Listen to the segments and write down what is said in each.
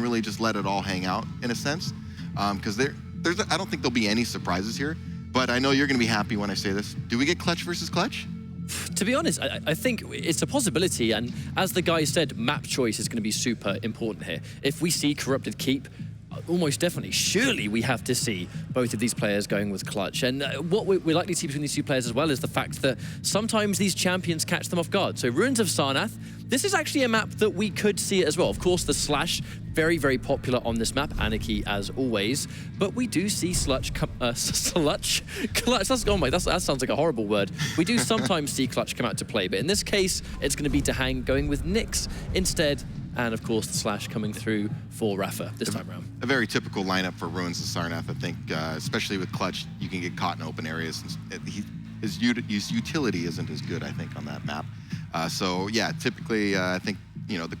really just let it all hang out in a sense, because I don't think there'll be any surprises here. But I know you're going to be happy when I say this. Do we get clutch versus clutch? To be honest, I think it's a possibility, and as the guy said, map choice is going to be super important here. If we see Corrupted Keep, almost definitely, surely we have to see both of these players going with clutch. And what we're likely to see between these two players as well is the fact that sometimes these champions catch them off guard. So Ruins of Sarnath, this is actually a map that we could see it as well. Of course, the Slash, very, very popular on this map, Anarchy as always, but we do see clutch, that sounds like a horrible word. We do sometimes see clutch come out to play, but in this case, it's going to be Dahang going with Nyx instead, and of course the Slash coming through for Rapha this time around. A very typical lineup for Ruins of Sarnath, I think, especially with clutch, you can get caught in open areas. His utility isn't as good, I think, on that map. So yeah, typically I think, you know, the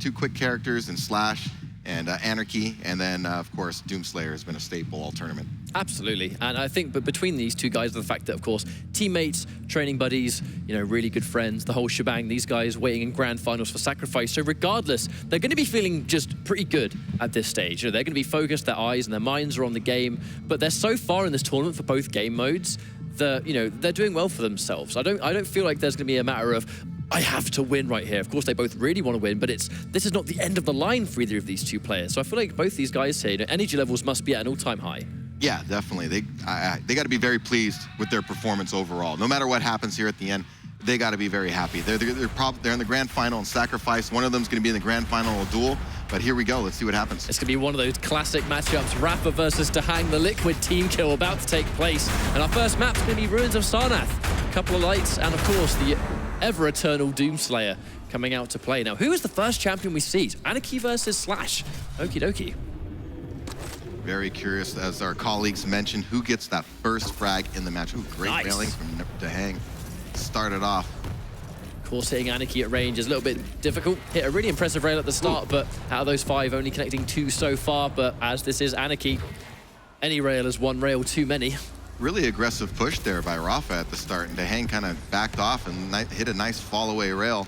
two quick characters in Slash and Anarchy, and then of course Doomslayer has been a staple all tournament. Absolutely, and I think but between these two guys, the fact that of course teammates, training buddies, you know, really good friends, the whole shebang, these guys waiting in grand finals for Sacrifice, so regardless, they're going to be feeling just pretty good at this stage. You know, they're going to be focused, their eyes and their minds are on the game, but they're so far in this tournament for both game modes that, you know, they're doing well for themselves. I don't feel like there's going to be a matter of I have to win right here. Of course, they both really want to win, but this is not the end of the line for either of these two players. So I feel like both these guys here, you know, energy levels must be at an all-time high. Yeah, definitely. They got to be very pleased with their performance overall. No matter what happens here at the end, they got to be very happy. They're in the grand final in Sacrifice. One of them's going to be in the grand final in Duel. But here we go. Let's see what happens. It's going to be one of those classic matchups. Rapha versus Dahang, the Liquid team kill about to take place. And our first map's going to be Ruins of Sarnath. A couple of lights, and of course, the ever-eternal Doomslayer coming out to play. Now, who is the first champion we see? Anarchy versus Slash. Okie dokie. Very curious, as our colleagues mentioned, who gets that first frag in the match. Ooh, great railing from Dahang. Started off. Of course, hitting Anarchy at range is a little bit difficult. Hit a really impressive rail at the start, but out of those 5, only connecting 2 so far. But as this is Anarchy, any rail is one rail too many. Really aggressive push there by Rapha at the start, and Dahang kind of backed off and hit a nice fall-away rail.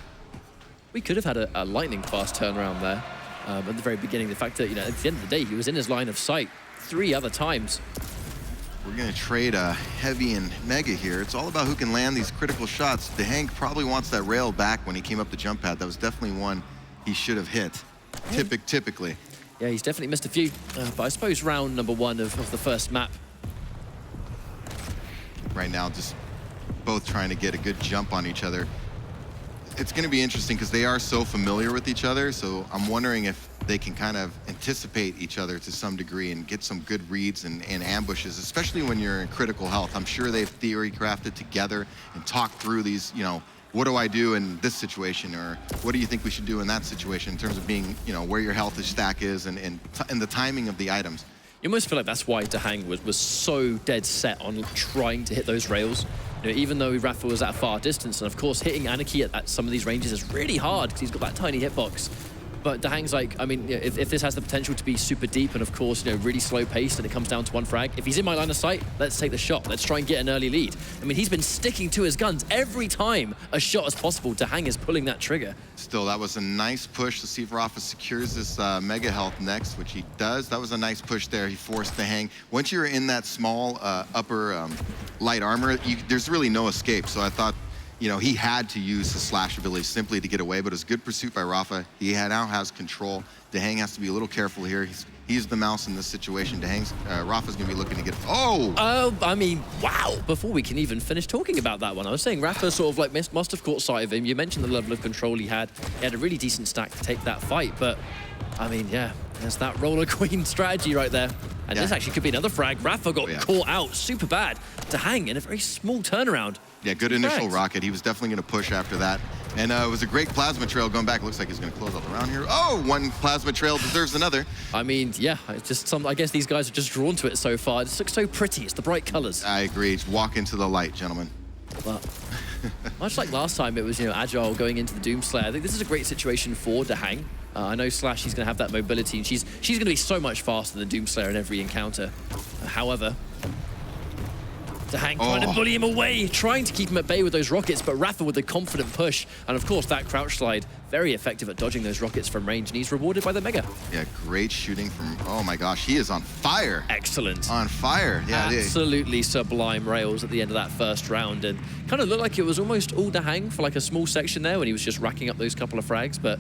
We could have had a lightning-fast turnaround there at the very beginning. The fact that, you know, at the end of the day, he was in his line of sight 3 other times. We're going to trade Heavy and Mega here. It's all about who can land these critical shots. Dahang probably wants that rail back when he came up the jump pad. That was definitely one he should have hit, typically. Yeah, he's definitely missed a few, but I suppose round number 1 of the first map. Right now, just both trying to get a good jump on each other. It's going to be interesting because they are so familiar with each other, so I'm wondering if they can kind of anticipate each other to some degree and get some good reads and ambushes, especially when you're in critical health. I'm sure they've theory crafted together and talked through these, you know, what do I do in this situation, or what do you think we should do in that situation in terms of being, you know, where your health stack is and the timing of the items. You almost feel like that's why Dahang was so dead set on trying to hit those rails. You know, even though Rapha was at a far distance, and of course hitting Anarchy at some of these ranges is really hard because he's got that tiny hitbox. But Dahang's like, I mean, you know, if this has the potential to be super deep and of course, you know, really slow paced and it comes down to 1 frag, if he's in my line of sight, let's take the shot. Let's try and get an early lead. I mean, he's been sticking to his guns every time a shot is possible. Dahang is pulling that trigger. Still, that was a nice push to see if Rapha secures this Mega Health next, which he does. That was a nice push there. He forced Dahang. Once you're in that small upper light armor, there's really no escape. So I thought, you know, he had to use his Slash ability simply to get away, but it was good pursuit by Rapha. He now has control. Dahang has to be a little careful here. He's the mouse in this situation. Rapha's gonna be looking to get, I mean, wow. Before we can even finish talking about that one, I was saying Rapha sort of like must have caught sight of him. You mentioned the level of control he had. He had a really decent stack to take that fight, but I mean, yeah, there's that roller queen strategy right there. And this actually could be another frag. Rapha got caught out super bad. Dahang in a very small turnaround. Yeah, good initial rocket. He was definitely going to push after that. And it was a great plasma trail going back. Looks like he's going to close up around here. Oh, one plasma trail deserves another. I mean, yeah, it's just I guess these guys are just drawn to it so far. It looks so pretty. It's the bright colors. I agree. Walk into the light, gentlemen. Well, much like last time, it was, you know, Agile going into the Doomslayer. I think this is a great situation for Dahang. I know Slash, he's going to have that mobility, and she's going to be so much faster than Doomslayer in every encounter. However, Dahang trying to bully him away, trying to keep him at bay with those rockets, but Rapha with a confident push, and of course that crouch slide very effective at dodging those rockets from range, and he's rewarded by the Mega. Yeah, great shooting from, oh my gosh, he is on fire. Excellent. On fire, yeah. Absolutely sublime rails at the end of that first round, and kind of looked like it was almost all Dahang for like a small section there when he was just racking up those couple of frags, but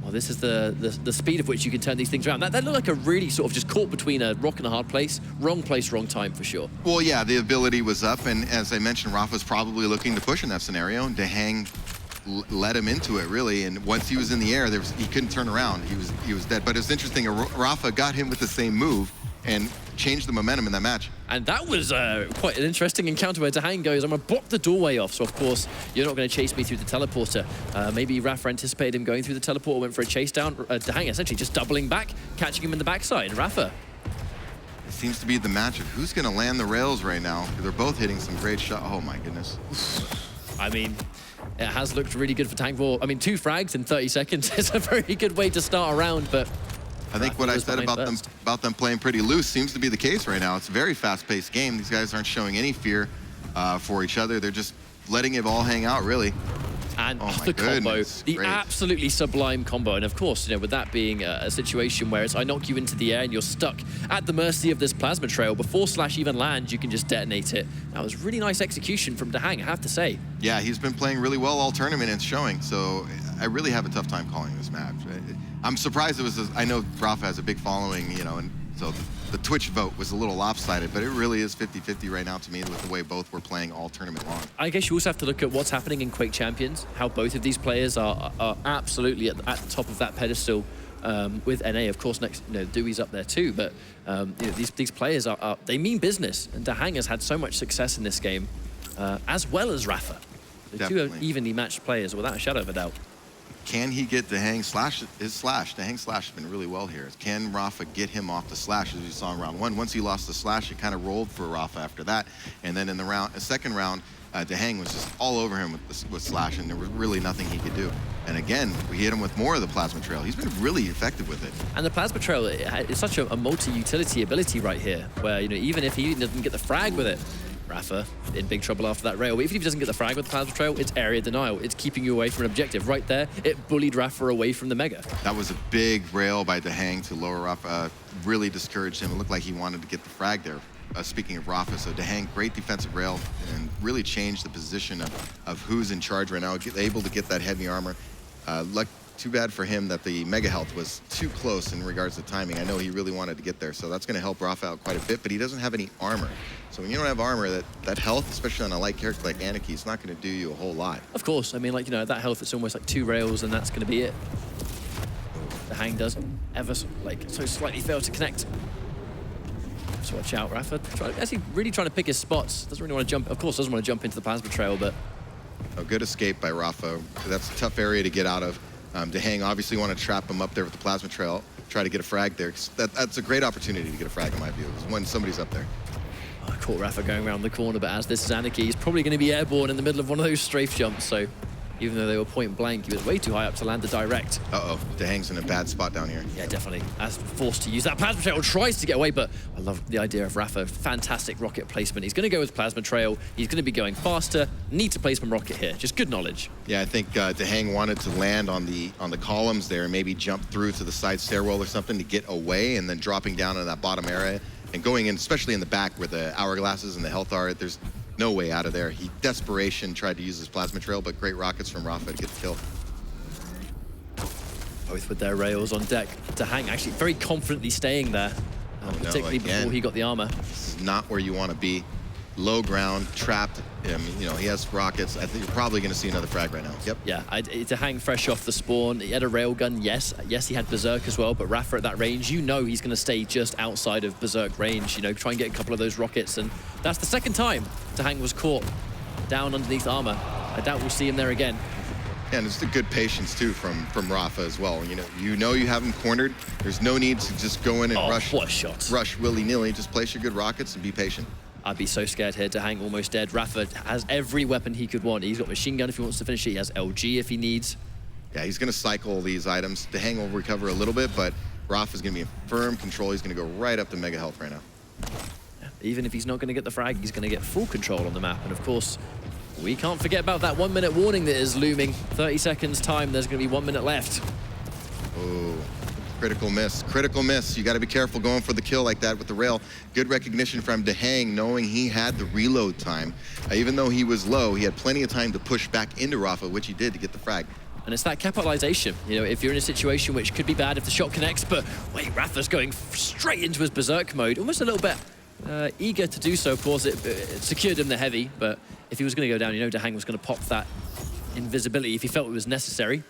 well, this is the speed of which you can turn these things around. That looked like a really sort of just caught between a rock and a hard place, wrong time for sure. Well, yeah, the ability was up, and as I mentioned, Rapha's probably looking to push in that scenario, and Dahang led him into it, really, and once he was in the air, he couldn't turn around. He was dead. But it's interesting, Rapha got him with the same move and changed the momentum in that match. And that was quite an interesting encounter where Dahang goes, I'm going to block the doorway off, so of course you're not going to chase me through the teleporter. Maybe Rapha anticipated him going through the teleporter, went for a chase down. Dahang essentially just doubling back, catching him in the backside. Rapha. It seems to be the match of who's going to land the rails right now. They're both hitting some great shots. Oh my goodness. I mean, it has looked really good for Tangvor. I mean, 2 frags in 30 seconds is a very good way to start a round, but I think what I said about them playing pretty loose seems to be the case right now. It's a very fast-paced game. These guys aren't showing any fear for each other. They're just letting it all hang out, really. And oh the combo, the great. absolutely sublime combo. And of course, with that being a situation where it's I knock you into the air and you're stuck at the mercy of this plasma trail, before Slash even lands, you can just detonate it. That was really nice execution from Dahang, I have to say. Yeah, he's been playing really well all tournament and it's showing. So I really have a tough time calling this match. I'm surprised it was, I know Rapha has a big following, and so the Twitch vote was a little lopsided, but it really is 50-50 right now to me with the way both were playing all tournament long. I guess you also have to look at what's happening in Quake Champions, how both of these players are absolutely at the top of that pedestal. With NA, of course, next, Dewey's up there too, but these players they mean business, and Dahang has had so much success in this game, as well as Rapha. The two are evenly matched players, without a shadow of a doubt. Can he get Dahang slash? Dahang slash has been really well here. Can Rapha get him off the slash, as you saw in round 1? Once he lost the slash, it kind of rolled for Rapha after that. And then in the second round, Dahang was just all over him with slash, and there was really nothing he could do. And again, we hit him with more of the plasma trail. He's been really effective with it. And the plasma trail is such a multi-utility ability right here, where even if he doesn't get the frag with it, Rapha in big trouble after that rail. But even if he doesn't get the frag with the plasma trail, it's area denial. It's keeping you away from an objective. Right there, it bullied Rapha away from the Mega. That was a big rail by Dahang to lower Rapha. Really discouraged him. It looked like he wanted to get the frag there. Speaking of Rapha, so Dahang, great defensive rail and really changed the position of who's in charge right now. Able to get that heavy armor. Too bad for him that the Mega Health was too close in regards to timing. I know he really wanted to get there, so that's going to help Rapha out quite a bit, but he doesn't have any armor. So when you don't have armor, that health, especially on a light character like Anarchy, is not going to do you a whole lot. Of course. I mean, that health, it's almost like 2 rails, and that's going to be it. Dahang does ever so slightly fail to connect. So watch out, Rapha. Actually really trying to pick his spots. Doesn't really want to jump. Of course, doesn't want to jump into the plasma trail, but... A good escape by Rapha. That's a tough area to get out of. Dahang obviously want to trap him up there with the plasma trail, try to get a frag there. That's a great opportunity to get a frag in my view, when somebody's up there. Caught Rapha going around the corner, but as this is Anarchy, he's probably going to be airborne in the middle of one of those strafe jumps, so even though they were point blank, he was way too high up to land the direct. Uh-oh, Dahang's in a bad spot down here. Yeah, definitely. As forced to use that plasma trail, tries to get away, but I love the idea of Rapha. Fantastic rocket placement. He's going to go with plasma trail. He's going to be going faster. Need to place some rocket here. Just good knowledge. Yeah, I think Dahang wanted to land on the columns there, maybe jump through to the side stairwell or something to get away, and then dropping down in that bottom area and going in, especially in the back where the hourglasses and the health are. There's no way out of there. He desperation tried to use his plasma trail, but great rockets from Rapha to get the kill. Both with their rails on deck. Dahang actually very confidently staying there, particularly before he got the armor. This is not where you want to be. Low ground, trapped. He has rockets. I think you're probably going to see another frag right now. Yep. Yeah, Dahang fresh off the spawn. He had a railgun, yes. Yes, he had Berserk as well, but Rapha at that range, he's going to stay just outside of Berserk range, try and get a couple of those rockets, and that's the second time Dahang was caught down underneath armor. I doubt we'll see him there again. Yeah, and it's the good patience, too, from Rapha as well. You know you have him cornered. There's no need to just go in and rush willy-nilly. Just place your good rockets and be patient. I'd be so scared here. Dahang almost dead. Rapha has every weapon he could want. He's got machine gun if he wants to finish it. He has LG if he needs. Yeah, he's going to cycle these items. Dahang will recover a little bit, but Rapha's going to be in firm control. He's going to go right up to Mega Health right now. Yeah, even if he's not going to get the frag, he's going to get full control on the map. And of course, We can't forget about that 1 minute warning that is looming. 30 seconds time, there's going to be 1 minute left. Oh, critical miss, critical miss. You got to be careful going for the kill like that with the rail. Good recognition from Dahang, knowing he had the reload time. Even though he was low, he had plenty of time to push back into Rapha, which he did to get the frag. And it's that capitalization. You know, if you're in a situation which could be bad if the shot connects, but wait, Rapha's going straight into his berserk mode, almost a little bit eager to do so. Of course, it secured him the heavy, but if he was going to go down, you know, Dahang was going to pop that invisibility if he felt it was necessary.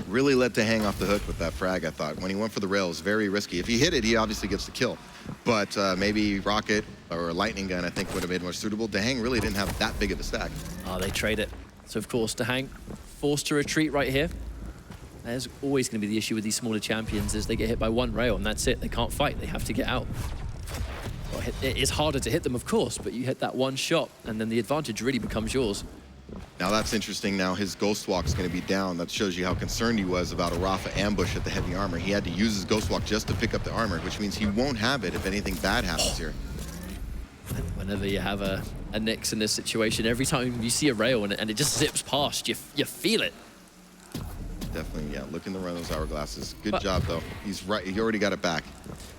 Really let Dahang off the hook with that frag, I thought. When he went for the rail, it was very risky. If he hit it, he obviously gets the kill. But maybe rocket or a lightning gun, I think, would have made more suitable. Dahang really didn't have that big of a stack. Oh, they trade it. So, of course, Dahang forced to retreat right here. There's always going to be the issue with these smaller champions is they get hit by one rail and that's it. They can't fight. They have to get out. Well, it is harder to hit them, of course, but you hit that one shot and then the advantage really becomes yours. Now that's interesting. Now his Ghost Walk's going to be down. That shows you how concerned he was about a Rapha ambush at the heavy armor. He had to use his Ghost Walk just to pick up the armor, which means he won't have it if anything bad happens here. Whenever you have a Nyx in this situation, every time you see a rail and it just zips past, you feel it. Definitely, yeah, looking to run those hourglasses. Good job, though. He's right. He already got it back.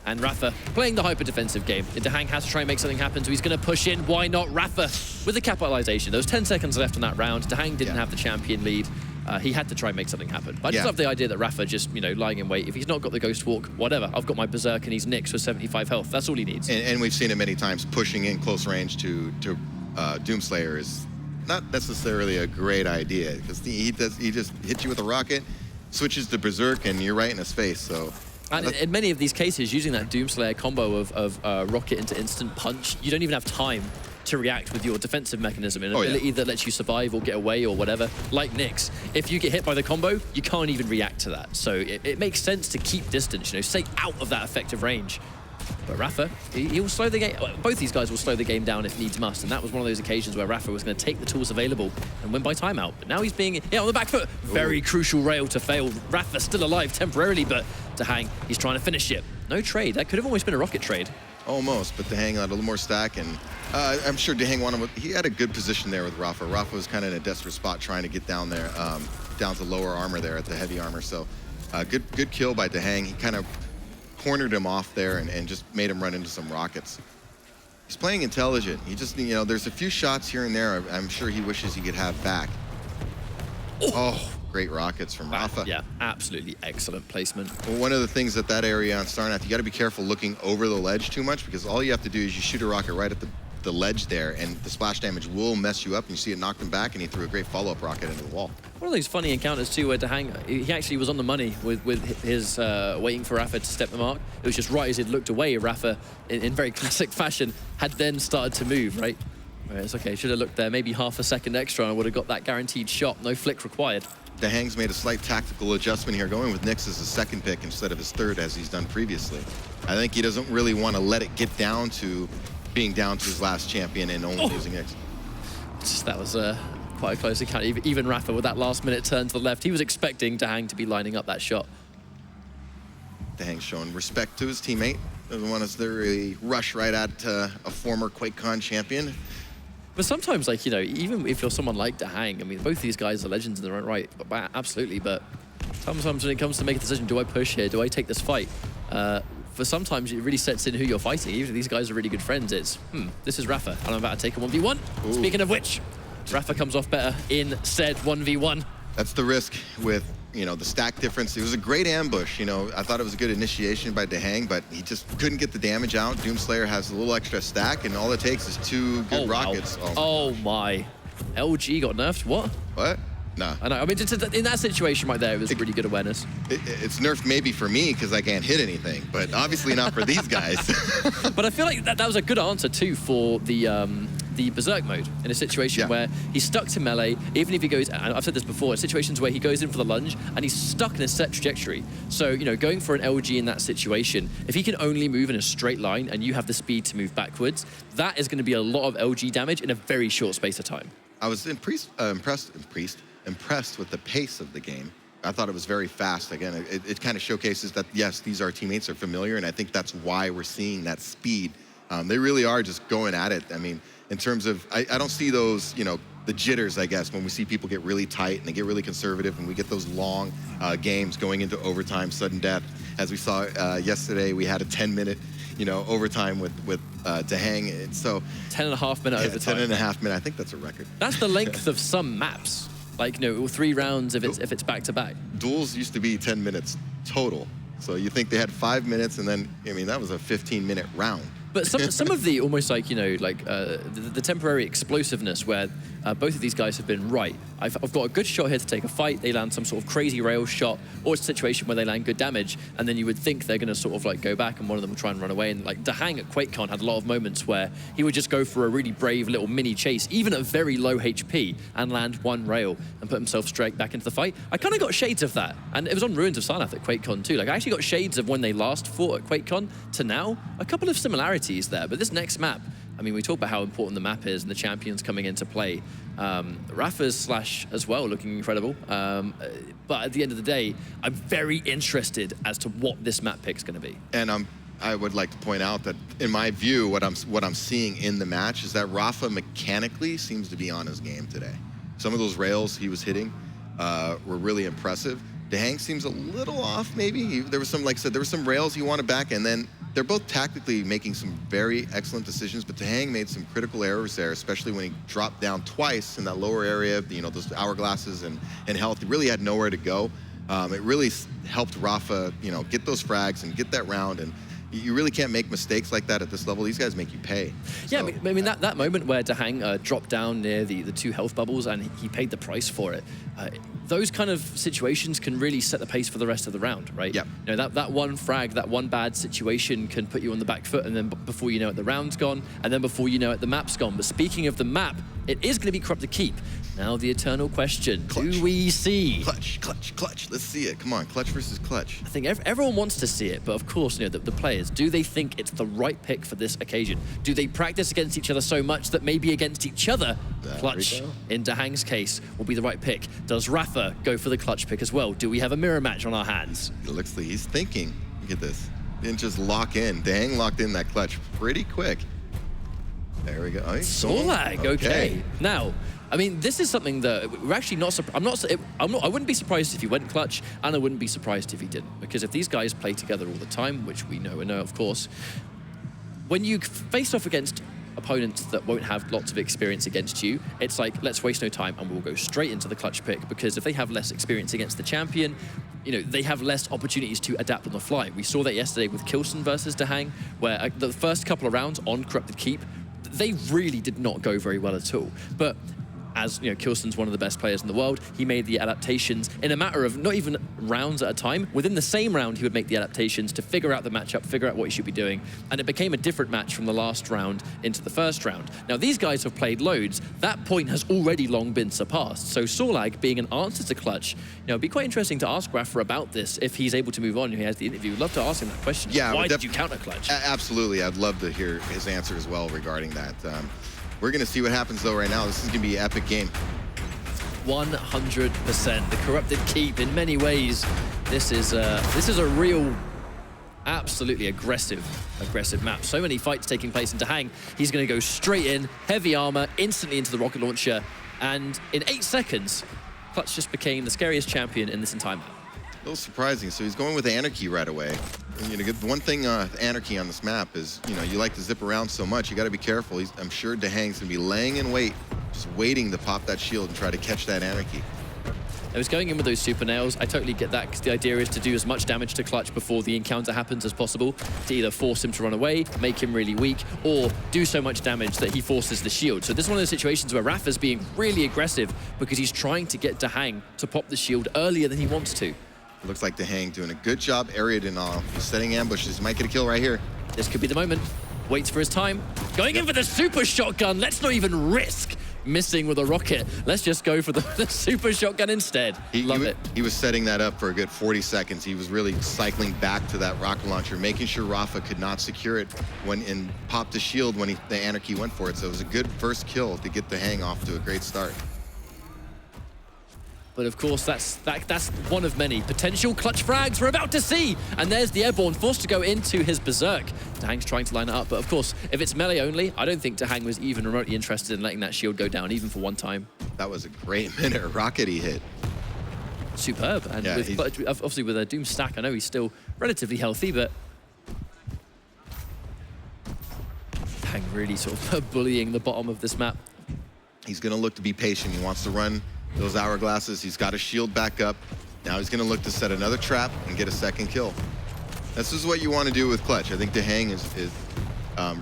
And Rapha playing the hyper-defensive game. Dahang has to try and make something happen, so he's going to push in. Why not Rapha with the capitalization? There was 10 seconds left on that round. Dahang didn't have the champion lead. He had to try and make something happen. But I just love the idea that Rapha just, you know, lying in wait. If he's not got the Ghost Walk, whatever. I've got my Berserk and he's Nyx with 75 health. That's all he needs. And we've seen it many times. Pushing in close range to Doomslayer is not necessarily a great idea because he just hits you with a rocket, switches to Berserk, and you're right in his face. So. And in many of these cases, using that Doomslayer combo of rocket into instant punch, you don't even have time to react with your defensive mechanism, an ability that lets you survive or get away or whatever, like Nyx. If you get hit by the combo, you can't even react to that. So it makes sense to keep distance, you know, stay out of that effective range. But Rapha, he will slow the game. Both these guys will slow the game down if needs must, and that was one of those occasions where Rapha was going to take the tools available and win by timeout. But now he's being on the back foot. Very crucial rail to fail. Rapha still alive temporarily, but Dahang, he's trying to finish it. No trade. That could have almost been a rocket trade. Almost, but Dahang had a little more stack, and I'm sure Dahang wanted. He had a good position there with Rapha. Rapha was kind of in a desperate spot trying to get down there, down to lower armor there at the heavy armor. So good kill by Dahang. He kind of cornered him off there and just made him run into some rockets. He's playing intelligent. He just, you know, there's a few shots here and there I'm sure he wishes he could have back. Oh, great rockets from Rapha. Yeah, absolutely excellent placement. Well, one of the things at that area on Starnath, you got to be careful looking over the ledge too much because all you have to do is you shoot a rocket right at the ledge there and the splash damage will mess you up and you see it knocked him back and he threw a great follow-up rocket into the wall. One of those funny encounters too where Dahang, he actually was on the money with his waiting for Rapha to step the mark. It was just right as he'd looked away, Rapha, in very classic fashion, had then started to move, right? Whereas, okay, should have looked there, maybe half a second extra and I would have got that guaranteed shot, no flick required. Dahang's made a slight tactical adjustment here, going with Nyx as his second pick instead of his third as he's done previously. I think he doesn't really want to let it get down to being down to his last champion and only using Nyx. That was quite a close encounter. Even Rapha with that last minute turn to the left, he was expecting Dahang to be lining up that shot. Dahang's showing respect to his teammate. Doesn't want us to really rush right at a former QuakeCon champion. But sometimes, like, you know, even if you're someone like Dahang, I mean, both these guys are legends in their own right, absolutely, but sometimes when it comes to make a decision, do I push here, do I take this fight? For sometimes it really sets in who you're fighting. Even if these guys are really good friends, it's, this is Rapha, and I'm about to take a 1v1. Ooh. Speaking of which, Rapha comes off better in said 1v1. That's the risk with, you know, the stack difference. It was a great ambush, you know. I thought it was a good initiation by Dahang, but he just couldn't get the damage out. Doomslayer has a little extra stack, and all it takes is two good rockets. Wow. Oh my. LG got nerfed? What? What? No. I know. I mean, in that situation right there, it was really good awareness. It's nerfed maybe for me because I can't hit anything, but obviously not for these guys. But I feel like that was a good answer too for the Berserk mode in a situation where he's stuck to melee, even if he goes, and I've said this before, situations where he goes in for the lunge and he's stuck in a set trajectory. So, you know, going for an LG in that situation, if he can only move in a straight line and you have the speed to move backwards, that is going to be a lot of LG damage in a very short space of time. I was impressed with the pace of the game. I thought it was very fast. Again, it kind of showcases that, yes, our teammates are familiar, and I think that's why we're seeing that speed. They really are just going at it. I mean, in terms of, I don't see those, you know, the jitters, I guess, when we see people get really tight and they get really conservative, and we get those long games going into overtime, sudden death. As we saw yesterday, we had a 10-minute, overtime with Dahang. And so 10.5-minute overtime. 10.5 minute. I think that's a record. That's the length of some maps. Like, 3 rounds if it's back-to-back. Duels used to be 10 minutes total. So you think they had 5 minutes, and then, that was a 15-minute round. But some of the almost like, the temporary explosiveness where both of these guys have been right. I've got a good shot here to take a fight. They land some sort of crazy rail shot, or it's a situation where they land good damage, and then you would think they're going to sort of like go back and one of them will try and run away. And like Dahang at QuakeCon had a lot of moments where he would just go for a really brave little mini chase, even at very low HP, and land one rail and put himself straight back into the fight. I kind of got shades of that. And it was on Ruins of Sarnath at QuakeCon too. Like I actually got shades of when they last fought at QuakeCon to now. A couple of similarities there, but this next map, we talk about how important the map is and the champions coming into play. Rapha's Slash as well, looking incredible. But at the end of the day, I'm very interested as to what this map pick's going to be. And I would like to point out that, in my view, what I'm seeing in the match is that Rapha mechanically seems to be on his game today. Some of those rails he was hitting were really impressive. Dahang seems a little off, maybe. There was some, like I said, there were some rails he wanted back, and then they're both tactically making some very excellent decisions, but Dahang made some critical errors there, especially when he dropped down twice in that lower area, those hourglasses and health. He really had nowhere to go. It really helped Rapha, get those frags and get that round, and you really can't make mistakes like that at this level. These guys make you pay. Yeah, so, that moment where Dahang dropped down near the 2 health bubbles and he paid the price for it, those kind of situations can really set the pace for the rest of the round, right? Yeah. That one frag, that one bad situation can put you on the back foot, and then before you know it, the round's gone, and then before you know it, the map's gone. But speaking of the map, it is going to be Corrupted Keep. Now the eternal question, Clutch. Do we see? Clutch. Let's see it. Come on, Clutch versus Clutch. I think everyone wants to see it, but of course, the players, do they think it's the right pick for this occasion? Do they practice against each other so much that maybe against each other, Clutch, in Dahang's case, will be the right pick? Does Rapha go for the Clutch pick as well? Do we have a mirror match on our hands? It looks like he's thinking. Look at this. Didn't just lock in. Dahang locked in that Clutch pretty quick. There we go. Oh, Solag, okay. Now, this is something that we're actually not. I wouldn't be surprised if he went Clutch, and I wouldn't be surprised if he didn't, because if these guys play together all the time, which we know, of course, when you face off against opponents that won't have lots of experience against you, it's like, let's waste no time and we'll go straight into the Clutch pick, because if they have less experience against the champion, they have less opportunities to adapt on the fly. We saw that yesterday with Kilson versus Dahang, where the first couple of rounds on Corrupted Keep, they really did not go very well at all. But as Kilson's one of the best players in the world, he made the adaptations in a matter of not even rounds at a time. Within the same round, he would make the adaptations to figure out the matchup, figure out what he should be doing, and it became a different match from the last round into the first round. Now, these guys have played loads. That point has already long been surpassed. So Solag being an answer to Clutch, it'd be quite interesting to ask Rapha about this if he's able to move on. He has the interview. We'd love to ask him that question. Yeah, why did you counter Clutch? Absolutely. I'd love to hear his answer as well regarding that. We're going to see what happens, though, right now. This is going to be an epic game. 100%. The Corrupted Keep, in many ways, this is a real, absolutely aggressive map. So many fights taking place in Dahang. He's going to go straight in, heavy armor, instantly into the rocket launcher, and in 8 seconds, Clutch just became the scariest champion in this entire map. A little surprising. So he's going with Anarchy right away. And, the one thing Anarchy on this map is, you like to zip around so much, you got to be careful. I'm sure Dahang's going to be laying in wait, just waiting to pop that shield and try to catch that Anarchy. I was going in with those super nails. I totally get that, because the idea is to do as much damage to Clutch before the encounter happens as possible, to either force him to run away, make him really weak, or do so much damage that he forces the shield. So this is one of those situations where Rapha's being really aggressive because he's trying to get Dahang to pop the shield earlier than he wants to. Looks like Dahang doing a good job area denial. He's setting ambushes. He might get a kill right here. This could be the moment. Waits for his time. Going in for the super shotgun. Let's not even risk missing with a rocket. Let's just go for the super shotgun instead. Love it. He was setting that up for a good 40 seconds. He was really cycling back to that rocket launcher, making sure Rapha could not secure it and popped the shield when the Anarchy went for it. So it was a good first kill to get Dahang off to a great start. But of course, that's one of many potential clutch frags we're about to see. And there's the airborne forced to go into his berserk. Dahang's trying to line it up, but of course, if it's melee only, I don't think Dahang was even remotely interested in letting that shield go down, even for one time. That was a great minute rocket he hit. Superb. And Yeah, obviously with a Doom stack, I know he's still relatively healthy, but Dahang really sort of bullying the bottom of this map. He's going to look to be patient. He wants to run those hourglasses. He's got his shield back up. Now he's going to look to set another trap and get a second kill. This is what you want to do with Clutch. I think Dahang is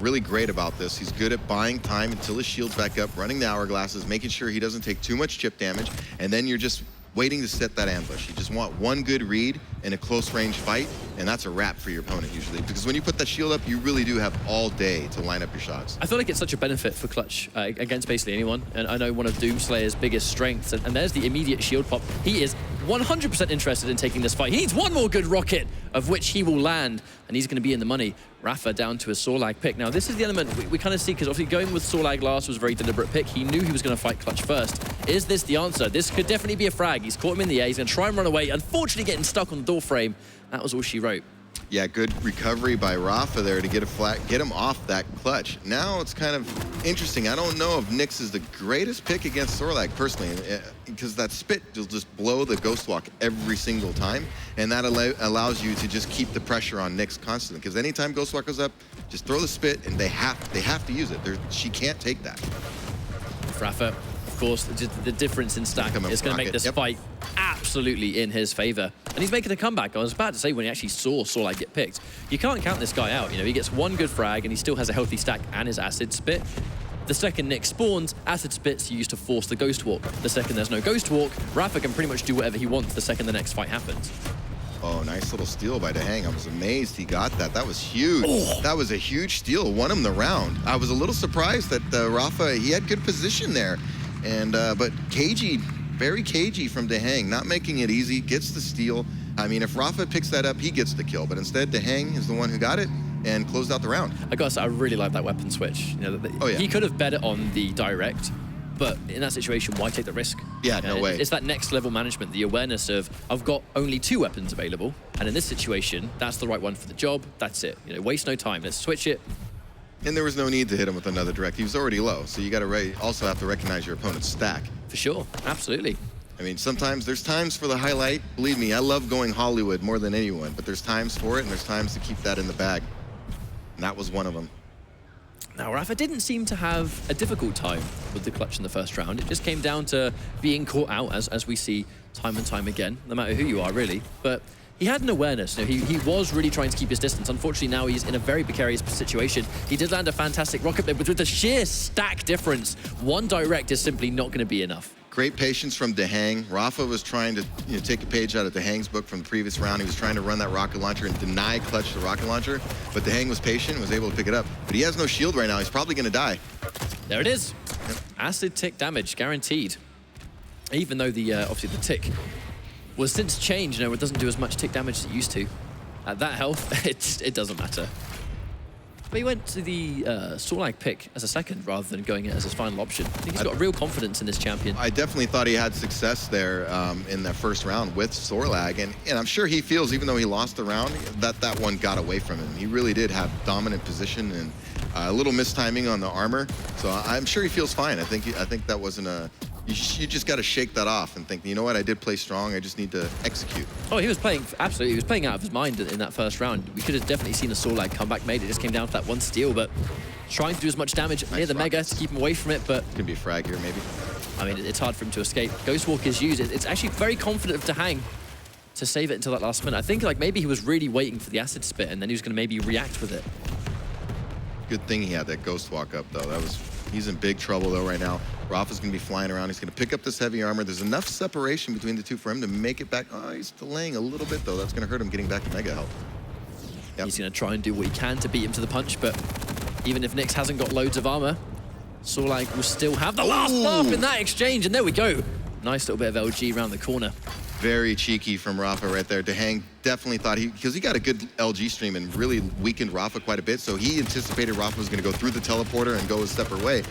really great about this. He's good at buying time until his shield's back up, running the hourglasses, making sure he doesn't take too much chip damage, and then you're just waiting to set that ambush. You just want one good read in a close range fight, and that's a wrap for your opponent usually. Because when you put that shield up, you really do have all day to line up your shots. I feel like it's such a benefit for Clutch against basically anyone. And I know one of Doomslayer's biggest strengths, and there's the immediate shield pop. He is 100% interested in taking this fight. He needs one more good rocket, of which he will land, and he's going to be in the money. Rapha down to a Sorlag pick. Now, this is the element we kind of see, because obviously going with Sorlag last was a very deliberate pick. He knew he was going to fight Clutch first. Is this the answer? This could definitely be a frag. He's caught him in the air. He's going to try and run away. Unfortunately, getting stuck on the door frame. That was all she wrote. Yeah, good recovery by Rapha there to get him off that Clutch. Now it's kind of interesting. I don't know if Nyx is the greatest pick against Sorlag personally, because that spit will just blow the Ghost Walk every single time, and that allows you to just keep the pressure on Nyx constantly. Because anytime Ghost Walk goes up, just throw the spit, and they have to use it. She can't take that. Rapha, of course, the difference in stack is going to make this fight absolutely in his favor. And he's making a comeback. I was about to say, when he actually saw Sorlag get picked, you can't count this guy out. You know, he gets one good frag and he still has a healthy stack and his acid spit. The second Nyx spawns, acid spit's used to force the Ghost Walk. The second there's no Ghost Walk, Rapha can pretty much do whatever he wants the second the next fight happens. Oh, nice little steal by Dahang. I was amazed he got that. That was huge. Oh. That was a huge steal. Won him the round. I was a little surprised that Rapha, he had good position there. And but cagey, very cagey from Dahang, not making it easy, gets the steal. I mean, if Rapha picks that up, he gets the kill. But instead, Dahang is the one who got it and closed out the round. I gotta say, I really like that weapon switch. You know, he could have bet it on the direct, but in that situation, why take the risk? Yeah, no way. It's that next level management, the awareness of, I've got only 2 weapons available, and in this situation, that's the right one for the job. That's it. You know, waste no time. Let's switch it. And there was no need to hit him with another direct. He was already low, so you got to also have to recognize your opponent's stack. For sure, absolutely. I mean, sometimes there's times for the highlight. Believe me, I love going Hollywood more than anyone, but there's times for it, and there's times to keep that in the bag. And that was one of them. Now, Rapha didn't seem to have a difficult time with the Clutch in the first round. It just came down to being caught out, as we see time and time again, no matter who you are, really. But he had an awareness. You know, he was really trying to keep his distance. Unfortunately, now he's in a very precarious situation. He did land a fantastic rocket blade, but with the sheer stack difference, one direct is simply not going to be enough. Great patience from Dahang. Rapha was trying to take a page out of Dahang's book from the previous round. He was trying to run that rocket launcher and deny Clutch the rocket launcher, but Dahang was patient and was able to pick it up. But he has no shield right now. He's probably going to die. There it is. Yep. Acid tick damage, guaranteed. Even though the obviously the tick was since changed, you know, it doesn't do as much tick damage as it used to. At that health, it doesn't matter. But he went to the Sorlag pick as a second rather than going it as his final option. I think he's got real confidence in this champion. I definitely thought he had success there in that first round with Sorlag, and I'm sure he feels, even though he lost the round, that one got away from him. He really did have dominant position and a little mistiming on the armor, so I'm sure he feels fine. I think that wasn't a... You just got to shake that off and think, you know what, I did play strong, I just need to execute. Oh, he was playing, absolutely, he was playing out of his mind in that first round. We could have definitely seen a Sorlag comeback made. It just came down to that one steal, but trying to do as much damage near the Mega to keep him away from it, but... It's going to be a frag here, maybe. I mean, it's hard for him to escape. Ghost Walk is used. It's actually very confident of Dahang to save it until that last minute. I think like maybe he was really waiting for the acid spit, and then he was going to maybe react with it. Good thing he had that Ghost Walk up, though. He's in big trouble, though, right now. Rapha's going to be flying around. He's going to pick up this heavy armor. There's enough separation between the two for him to make it back. Oh, he's delaying a little bit, though. That's going to hurt him getting back to Mega health. Yep. He's going to try and do what he can to beat him to the punch, but even if Nyx hasn't got loads of armor, Sorlag will still have the last laugh in that exchange, and there we go. Nice little bit of LG around the corner. Very cheeky from Rapha right there. Dahang definitely thought because he got a good LG stream and really weakened Rapha quite a bit, so he anticipated Rapha was going to go through the teleporter and go a separate way.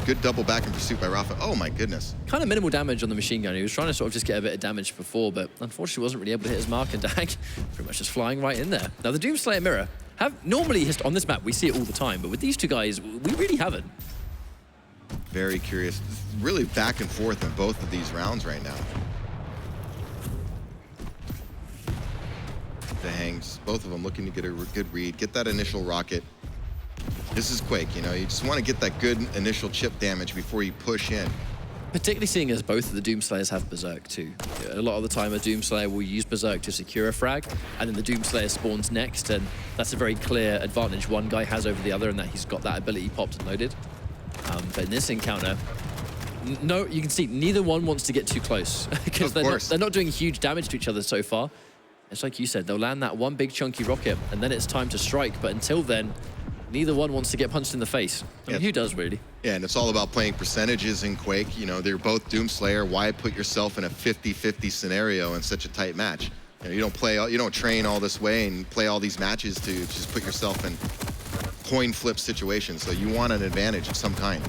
Good double back in pursuit by Rapha. Oh my goodness. Kind of minimal damage on the machine gun. He was trying to sort of just get a bit of damage before, but unfortunately wasn't really able to hit his mark, and Dahang pretty much just flying right in there. Now the Doomslayer mirror, normally on this map we see it all the time, but with these two guys, we really haven't. Very curious. Really back and forth in both of these rounds right now. Dahang's, both of them looking to get a good read, get that initial rocket. This is Quake, you know, you just want to get that good initial chip damage before you push in. Particularly seeing as both of the Doomslayers have Berserk too. A lot of the time a Doomslayer will use Berserk to secure a frag, and then the Doomslayer spawns next, and that's a very clear advantage one guy has over the other, and that he's got that ability popped and loaded. But in this encounter, no, you can see neither one wants to get too close because they're not doing huge damage to each other so far. It's like you said, they'll land that one big chunky rocket and then it's time to strike. But until then, neither one wants to get punched in the face. I mean, who does really? Yeah, and it's all about playing percentages in Quake. You know, they're both Doomslayer. Why put yourself in a 50-50 scenario in such a tight match? You know, you don't train all this way and play all these matches to just put yourself in coin flip situations. So you want an advantage of some kind.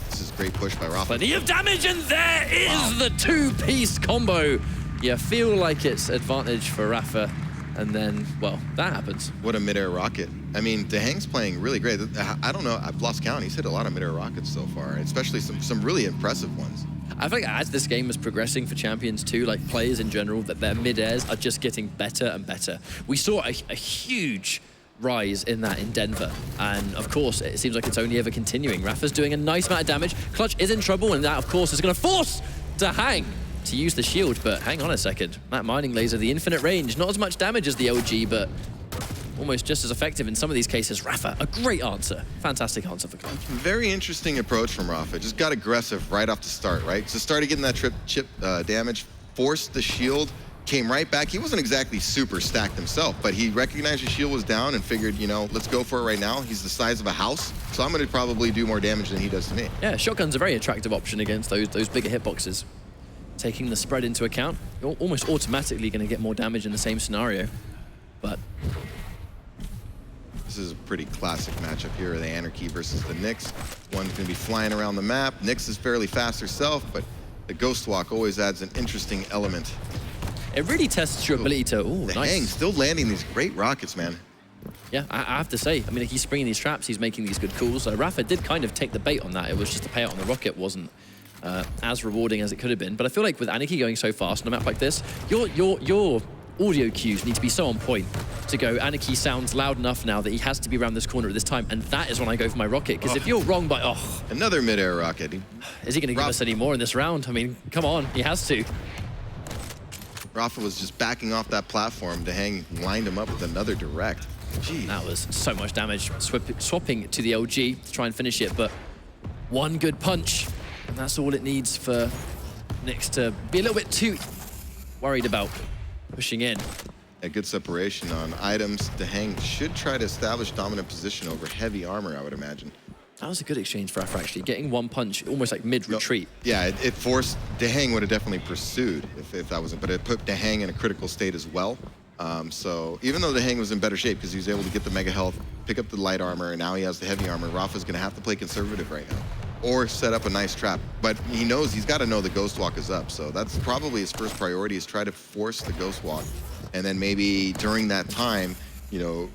This is a great push by Rapha. Plenty of damage, and there is the two-piece combo. You feel like it's advantage for Rapha, and then, well, that happens. What a mid-air rocket. I mean, Dahang's playing really great. I don't know, I've lost count. He's hit a lot of mid-air rockets so far, especially some really impressive ones. I think as this game is progressing for Champions too, like players in general, that their mid-airs are just getting better and better. We saw a huge rise in that in Denver, and of course it seems like it's only ever continuing. Rapha's doing a nice amount of damage. Clutch is in trouble, and that of course is going to force Dahang to use the shield, but hang on a second. That mining laser, the infinite range, not as much damage as the LG, but almost just as effective in some of these cases. Rapha, a great answer. Fantastic answer for Clutch. Very interesting approach from Rapha. Just got aggressive right off the start, right? So started getting that chip damage, forced the shield, came right back. He wasn't exactly super stacked himself, but he recognized his shield was down and figured, you know, let's go for it right now. He's the size of a house, so I'm going to probably do more damage than he does to me. Yeah, shotgun's a very attractive option against those bigger hitboxes. Taking the spread into account, you're almost automatically going to get more damage in the same scenario. But this is a pretty classic matchup here, the Anarchy versus the Nyx. One's going to be flying around the map. Nyx is fairly fast herself, but the Ghost Walk always adds an interesting element. It really tests your ability to, Dahang still landing these great rockets, man. Yeah, I have to say, I mean, he's springing these traps, he's making these good calls. So Rapha did kind of take the bait on that. It was just the payout on the rocket wasn't as rewarding as it could have been. But I feel like with Anarchy going so fast on a map like this, your audio cues need to be so on point to go, Anarchy sounds loud enough now that he has to be around this corner at this time, and that is when I go for my rocket, because if you're wrong by, Another mid-air rocket. Is he going to give us any more in this round? I mean, come on, he has to. Rapha was just backing off that platform. Dahang lined him up with another direct. Jeez. That was so much damage. Swapping to the LG to try and finish it, but one good punch, and that's all it needs for Nyx to be a little bit too worried about pushing in. A good separation on items. Dahang should try to establish dominant position over heavy armor, I would imagine. That was a good exchange for Rapha, actually. Getting one punch, almost like mid-retreat. No, yeah, it forced... Dahang would have definitely pursued if that wasn't... But it put Dahang in a critical state as well. So even though Dahang was in better shape because he was able to get the mega health, pick up the light armor, and now he has the heavy armor, Rapha's going to have to play conservative right now. Or set up a nice trap. But he knows he's got to know the Ghost Walk is up. So that's probably his first priority, is try to force the Ghost Walk. And then maybe during that time, you know,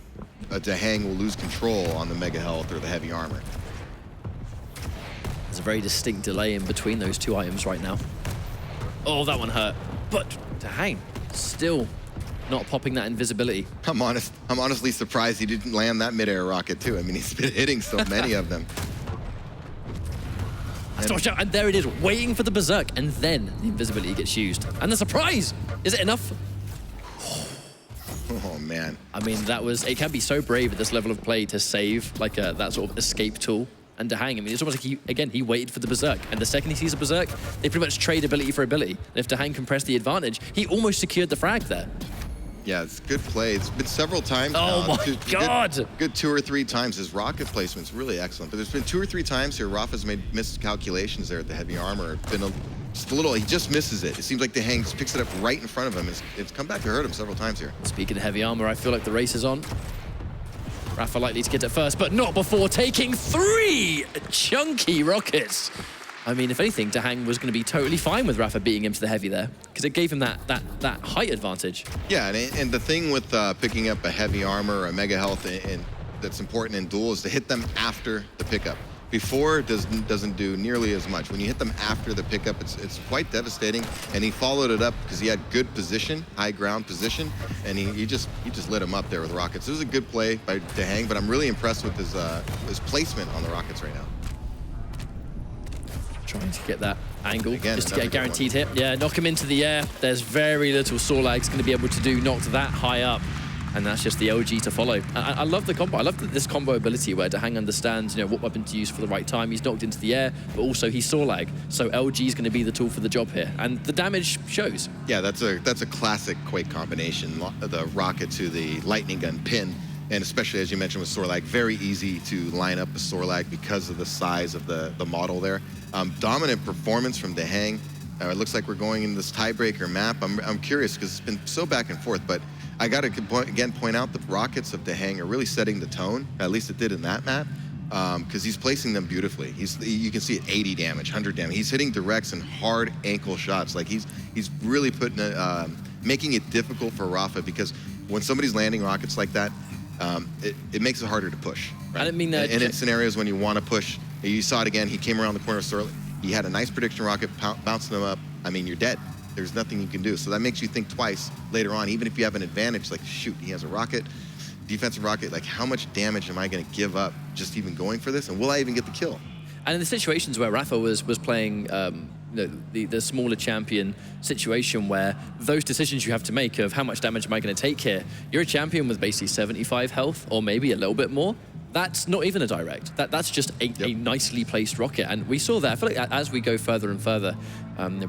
a Dahang will lose control on the mega health or the heavy armor. There's a very distinct delay in between those two items right now. Oh, that one hurt. But Dahang still not popping that invisibility. I'm honestly surprised he didn't land that mid-air rocket too. I mean, he's been hitting so many of them. And there it is, waiting for the Berserk, and then the invisibility gets used. And the surprise! Is it enough? Oh, man. I mean, it can be so brave at this level of play to save like that sort of escape tool. And Dahang, I mean, it's almost like he waited for the Berserk. And the second he sees a Berserk, they pretty much trade ability for ability. And if Dahang can press the advantage, he almost secured the frag there. Yeah, it's good play. It's been several times now. Oh my God! Good 2 or 3 times. His rocket placement's really excellent. But there's been 2 or 3 times here Rapha's made miscalculations there at the heavy armor. Been just a little, he just misses it. It seems like Dahang just picks it up right in front of him. It's come back to hurt him several times here. Speaking of heavy armor, I feel like the race is on. Rapha likely to get it first, but not before taking 3 chunky rockets. I mean, if anything, Dahang was going to be totally fine with Rapha beating him to the heavy there, because it gave him that height advantage. Yeah, and the thing with picking up a heavy armor or a mega health and that's important in duel is to hit them after the pickup. Before, it doesn't do nearly as much. When you hit them after the pickup, it's quite devastating. And he followed it up because he had good position, high ground position, and he just lit him up there with rockets. It was a good play by Dahang, but I'm really impressed with his placement on the rockets right now. Trying to get that angle, Again, just to get a guaranteed hit. Yeah, knock him into the air. There's very little Sorlag's going to be able to do, knocked that high up. And that's just the LG to follow. I love the combo. I love this combo ability where Dahang understands, what weapon to use for the right time. He's knocked into the air, but also he's Sorlag. So LG is going to be the tool for the job here. And the damage shows. Yeah, that's a classic Quake combination. The rocket to the lightning gun pin. And especially, as you mentioned, with Sorlag, very easy to line up a Sorlag because of the size of the model there. Dominant performance from Dahang. It looks like we're going in this tiebreaker map. I'm curious because it's been so back and forth, but I got to again point out the rockets of Dahang are really setting the tone. At least it did in that map, because he's placing them beautifully. You can see it 80 damage, 100 damage. He's hitting directs and hard ankle shots. Like he's really putting making it difficult for Rapha, because when somebody's landing rockets like that, it makes it harder to push. Right? I didn't mean that. And in scenarios when you want to push, you saw it again. He came around the corner of Sorlag. He had a nice prediction rocket bouncing them up. I mean, you're dead. There's nothing you can do. So that makes you think twice later on, even if you have an advantage, like, shoot, he has a rocket, defensive rocket, like, how much damage am I going to give up just even going for this? And will I even get the kill? And in the situations where Rapha was playing the smaller champion situation, where those decisions you have to make of how much damage am I going to take here, you're a champion with basically 75 health or maybe a little bit more. That's not even a direct. That's just a nicely placed rocket. And we saw that. I feel like as we go further and further,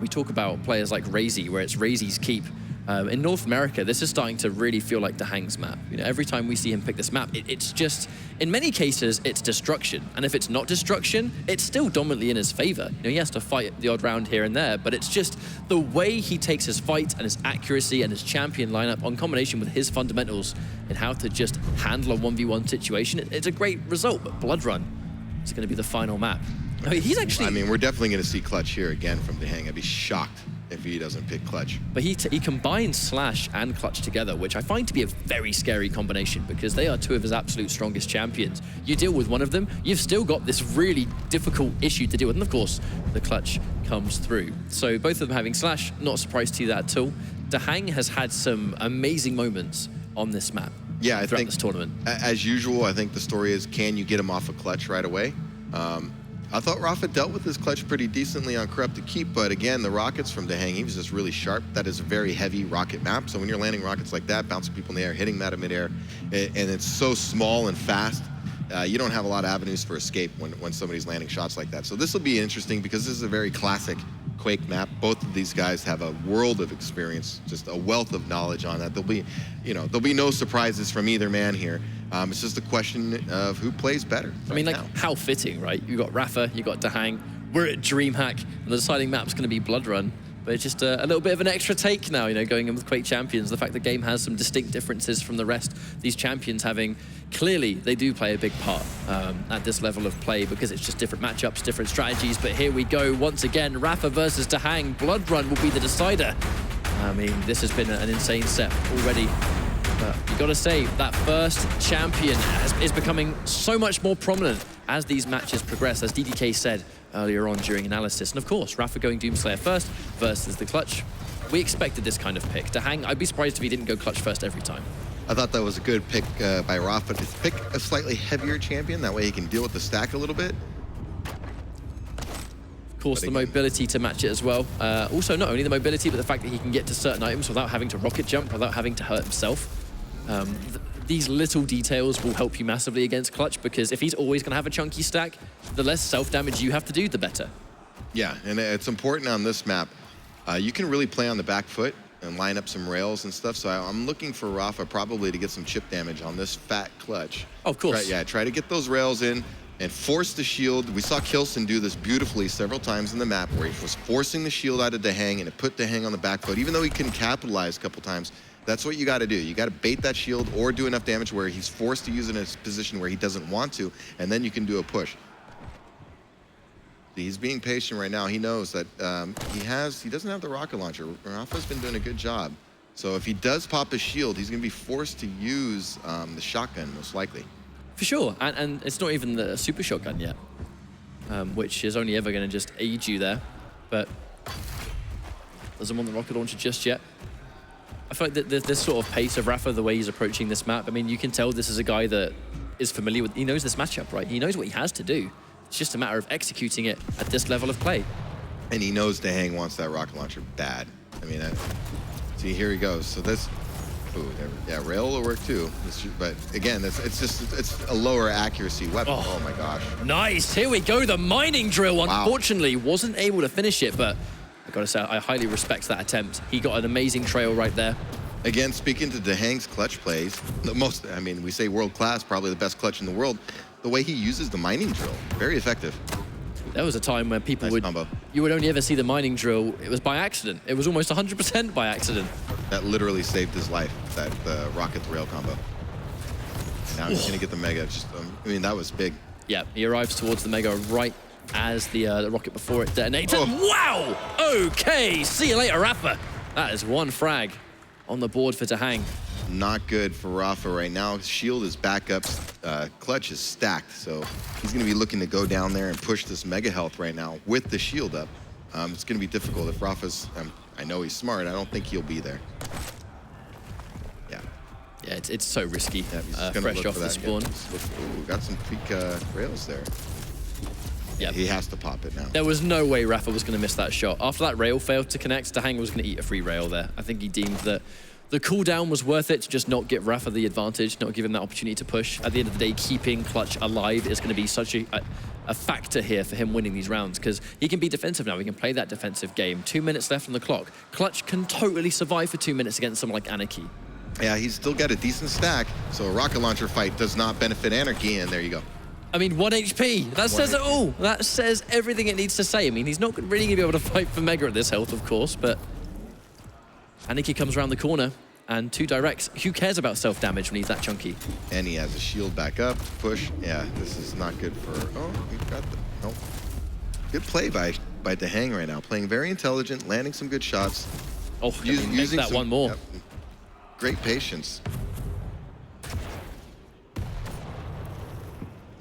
we talk about players like Razy, where it's Razy's keep. In North America, this is starting to really feel like Dahang's map. Every time we see him pick this map, it's just, in many cases, it's destruction. And if it's not destruction, it's still dominantly in his favor. He has to fight the odd round here and there, but it's just the way he takes his fight and his accuracy and his champion lineup on combination with his fundamentals and how to just handle a 1v1 situation. It's a great result, but Blood Run is going to be the final map. He's actually... I mean, we're definitely going to see Clutch here again from Dahang. I'd be shocked if he doesn't pick Clutch. But he combines Slash and Clutch together, which I find to be a very scary combination, because they are two of his absolute strongest champions. You deal with one of them, you've still got this really difficult issue to deal with, and of course, the Clutch comes through. So both of them having Slash, not surprised to see that at all. Dahang has had some amazing moments on this map. Yeah, I think this tournament. As usual, I think the story is, can you get him off a Clutch right away? I thought Rapha dealt with his Clutch pretty decently on Corrupted Keep, but again, the rockets from Dahang, he was just really sharp. That is a very heavy rocket map, so when you're landing rockets like that, bouncing people in the air, hitting that in midair, and it's so small and fast, you don't have a lot of avenues for escape when somebody's landing shots like that. So this will be interesting, because this is a very classic Quake map. Both of these guys have a world of experience, just a wealth of knowledge on that. There'll be no surprises from either man here. It's just a question of who plays better. I mean, how fitting, right? You got Rapha, you got Dahang. We're at DreamHack, and the deciding map's going to be Blood Run. But it's just a little bit of an extra take now, going in with Quake champions. The fact the game has some distinct differences from the rest. These champions clearly, they do play a big part at this level of play, because it's just different matchups, different strategies. But here we go once again, Rapha versus Dahang. Blood Run will be the decider. I mean, this has been an insane set already. But you got to say, that first champion is becoming so much more prominent as these matches progress, as DDK said earlier on during analysis. And of course, Rapha going Doomslayer first versus the Clutch. We expected this kind of pick. Dahang, I'd be surprised if he didn't go Clutch first every time. I thought that was a good pick by Rapha to pick a slightly heavier champion. That way he can deal with the stack a little bit. Of course, the mobility to match it as well. Also, not only the mobility, but the fact that he can get to certain items without having to rocket jump, without having to hurt himself. These little details will help you massively against Clutch, because if he's always going to have a chunky stack, the less self-damage you have to do, the better. Yeah, and it's important on this map. You can really play on the back foot and line up some rails and stuff, so I'm looking for Rapha probably to get some chip damage on this fat Clutch. Oh, of course. Try to get those rails in, and force the shield. We saw Kilson do this beautifully several times in the map where he was forcing the shield out of Dahang, and it put Dahang on the back foot. Even though he couldn't capitalize a couple times, that's what you got to do. You got to bait that shield or do enough damage where he's forced to use it in a position where he doesn't want to, and then you can do a push. He's being patient right now. He knows that he doesn't have the rocket launcher. Rapha's been doing a good job. So if he does pop his shield, he's going to be forced to use the shotgun, most likely. For sure, and it's not even the super shotgun yet, which is only ever going to just aid you there, but doesn't want the rocket launcher just yet. I feel like this sort of pace of Rapha, the way he's approaching this map, I mean, you can tell this is a guy that is familiar with, he knows this matchup, right? He knows what he has to do. It's just a matter of executing it at this level of play. And he knows Dahang wants that rocket launcher bad. I mean, see, here he goes. So this, ooh, yeah, rail will work too. But again, it's a lower accuracy weapon. Oh my gosh. Nice, here we go, the mining drill. Wow. Unfortunately, wasn't able to finish it, but I gotta say, I highly respect that attempt. He got an amazing trail right there. Again, speaking to Dahang's clutch plays, I mean, we say world class, probably the best clutch in the world. The way he uses the mining drill, very effective. There was a time when people you would only ever see the mining drill, it was by accident. It was almost 100% by accident. That literally saved his life, the rocket rail combo. Now he's gonna get the mega, I mean, that was big. Yeah, he arrives towards the mega right as the rocket before it detonates. Wow! Okay, see you later, Rapha. That is one frag on the board for Dahang. Not good for Rapha right now. His shield is back up, clutch is stacked, so he's gonna be looking to go down there and push this mega health right now with the shield up. It's gonna be difficult if Rapha's, I know he's smart, I don't think he'll be there. Yeah. Yeah, it's so risky, Yeah, fresh off the spawn. Ooh, got some peak rails there. Yeah, he has to pop it now. There was no way Rapha was gonna miss that shot. After that rail failed to connect, Dahang was gonna eat a free rail there. I think he deemed that the cooldown was worth it to just not give Rapha the advantage, not give him that opportunity to push. At the end of the day, keeping Clutch alive is going to be such a factor here for him winning these rounds, because he can be defensive now. He can play that defensive game. 2 minutes left on the clock. Clutch can totally survive for 2 minutes against someone like Anarchy. Yeah, he's still got a decent stack, so a rocket launcher fight does not benefit Anarchy, and there you go. I mean, 1 HP. That says it all. That says everything it needs to say. I mean, he's not really going to be able to fight for Mega at this health, of course, but Anarchy comes around the corner, and 2 directs. Who cares about self-damage when he's that chunky? And he has a shield back up to push. Yeah, this is not good for... Oh, we've got the... Nope. Good play by Dahang right now. Playing very intelligent, landing some good shots. Oh, using that one more. Yep, great patience.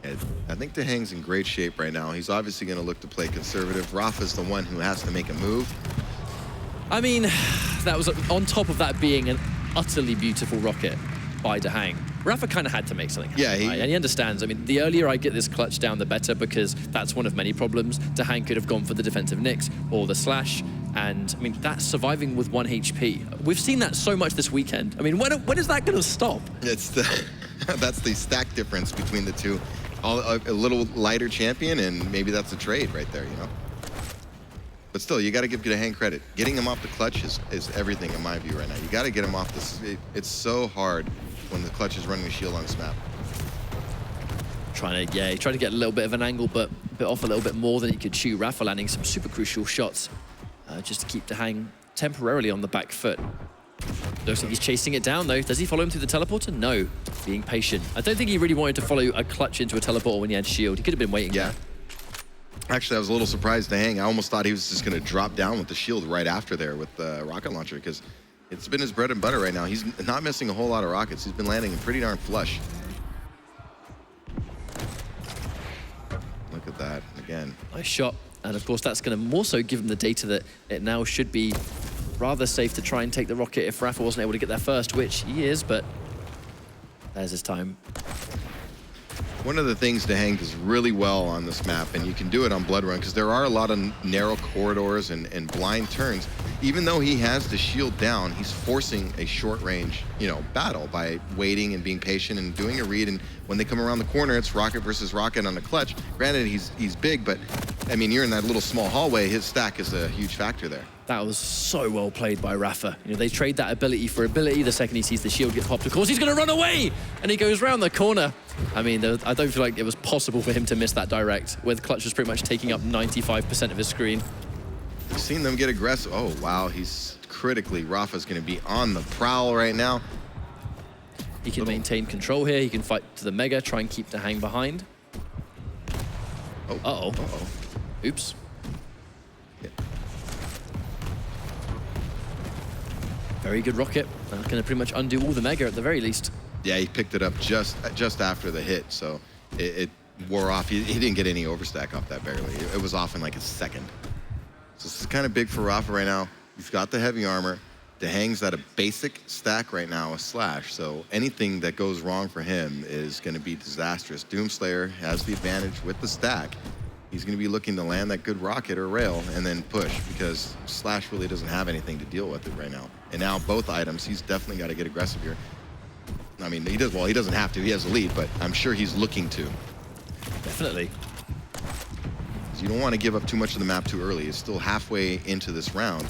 And I think Dahang's in great shape right now. He's obviously going to look to play conservative. Rapha's the one who has to make a move. I mean, that was on top of that being an utterly beautiful rocket by Dahang. Rapha kind of had to make something happen, yeah, right? And he understands. I mean, the earlier I get this clutch down, the better, because that's one of many problems. Dahang could have gone for the defensive nicks or the slash, and I mean, that's surviving with 1 HP. We've seen that so much this weekend. I mean, when is that going to stop? It's that's the stack difference between the two. A little lighter champion, and maybe that's a trade right there, you know? But still, you got to give Dahang credit. Getting him off the clutch is everything in my view right now. You got to get him off this. It's so hard when the clutch is running a shield on this map. Trying to get a little bit of an angle, but bit off a little bit more than he could chew. Rapha landing some super crucial shots just to keep Dahang temporarily on the back foot. Looks like he's chasing it down, though. Does he follow him through the teleporter? No. Being patient. I don't think he really wanted to follow a clutch into a teleporter when he had shield. He could have been waiting. Yeah. Actually, I was a little surprised Dahang. I almost thought he was just going to drop down with the shield right after there with the rocket launcher, because it's been his bread and butter right now. He's not missing a whole lot of rockets. He's been landing pretty darn flush. Look at that again. Nice shot. And of course, that's going to more so give him the data that it now should be rather safe to try and take the rocket if Rapha wasn't able to get there first, which he is, but there's his time. One of the things Dahang does really well on this map, and you can do it on Blood Run, because there are a lot of narrow corridors and blind turns. Even though he has the shield down, he's forcing a short-range, battle by waiting and being patient and doing a read. And when they come around the corner, it's rocket versus rocket on the clutch. Granted, he's big, but I mean, you're in that little small hallway. His stack is a huge factor there. That was so well played by Rapha. They trade that ability for ability. The second he sees the shield get popped, of course, he's going to run away, and he goes round the corner. I mean, I don't feel like it was possible for him to miss that direct, with Clutch was pretty much taking up 95% of his screen. We've seen them get aggressive. Oh, wow, he's critically. Rapha's going to be on the prowl right now. He can maintain control here. He can fight to the Mega, try and keep Dahang behind. Oh, Uh-oh. uh-oh. Oops. Yeah. Very good rocket. Going to pretty much undo all the Mega at the very least. Yeah, he picked it up just after the hit, so it wore off. He didn't get any overstack off that barely. It was off in like a second. So this is kind of big for Rapha right now. He's got the heavy armor. Dahang's at a basic stack right now, a slash. So anything that goes wrong for him is going to be disastrous. Doomslayer has the advantage with the stack. He's going to be looking to land that good rocket or rail and then push, because slash really doesn't have anything to deal with it right now. And now both items, he's definitely got to get aggressive here. I mean, he doesn't have to. He has the lead, but I'm sure he's looking to. Definitely. You don't want to give up too much of the map too early. It's still halfway into this round.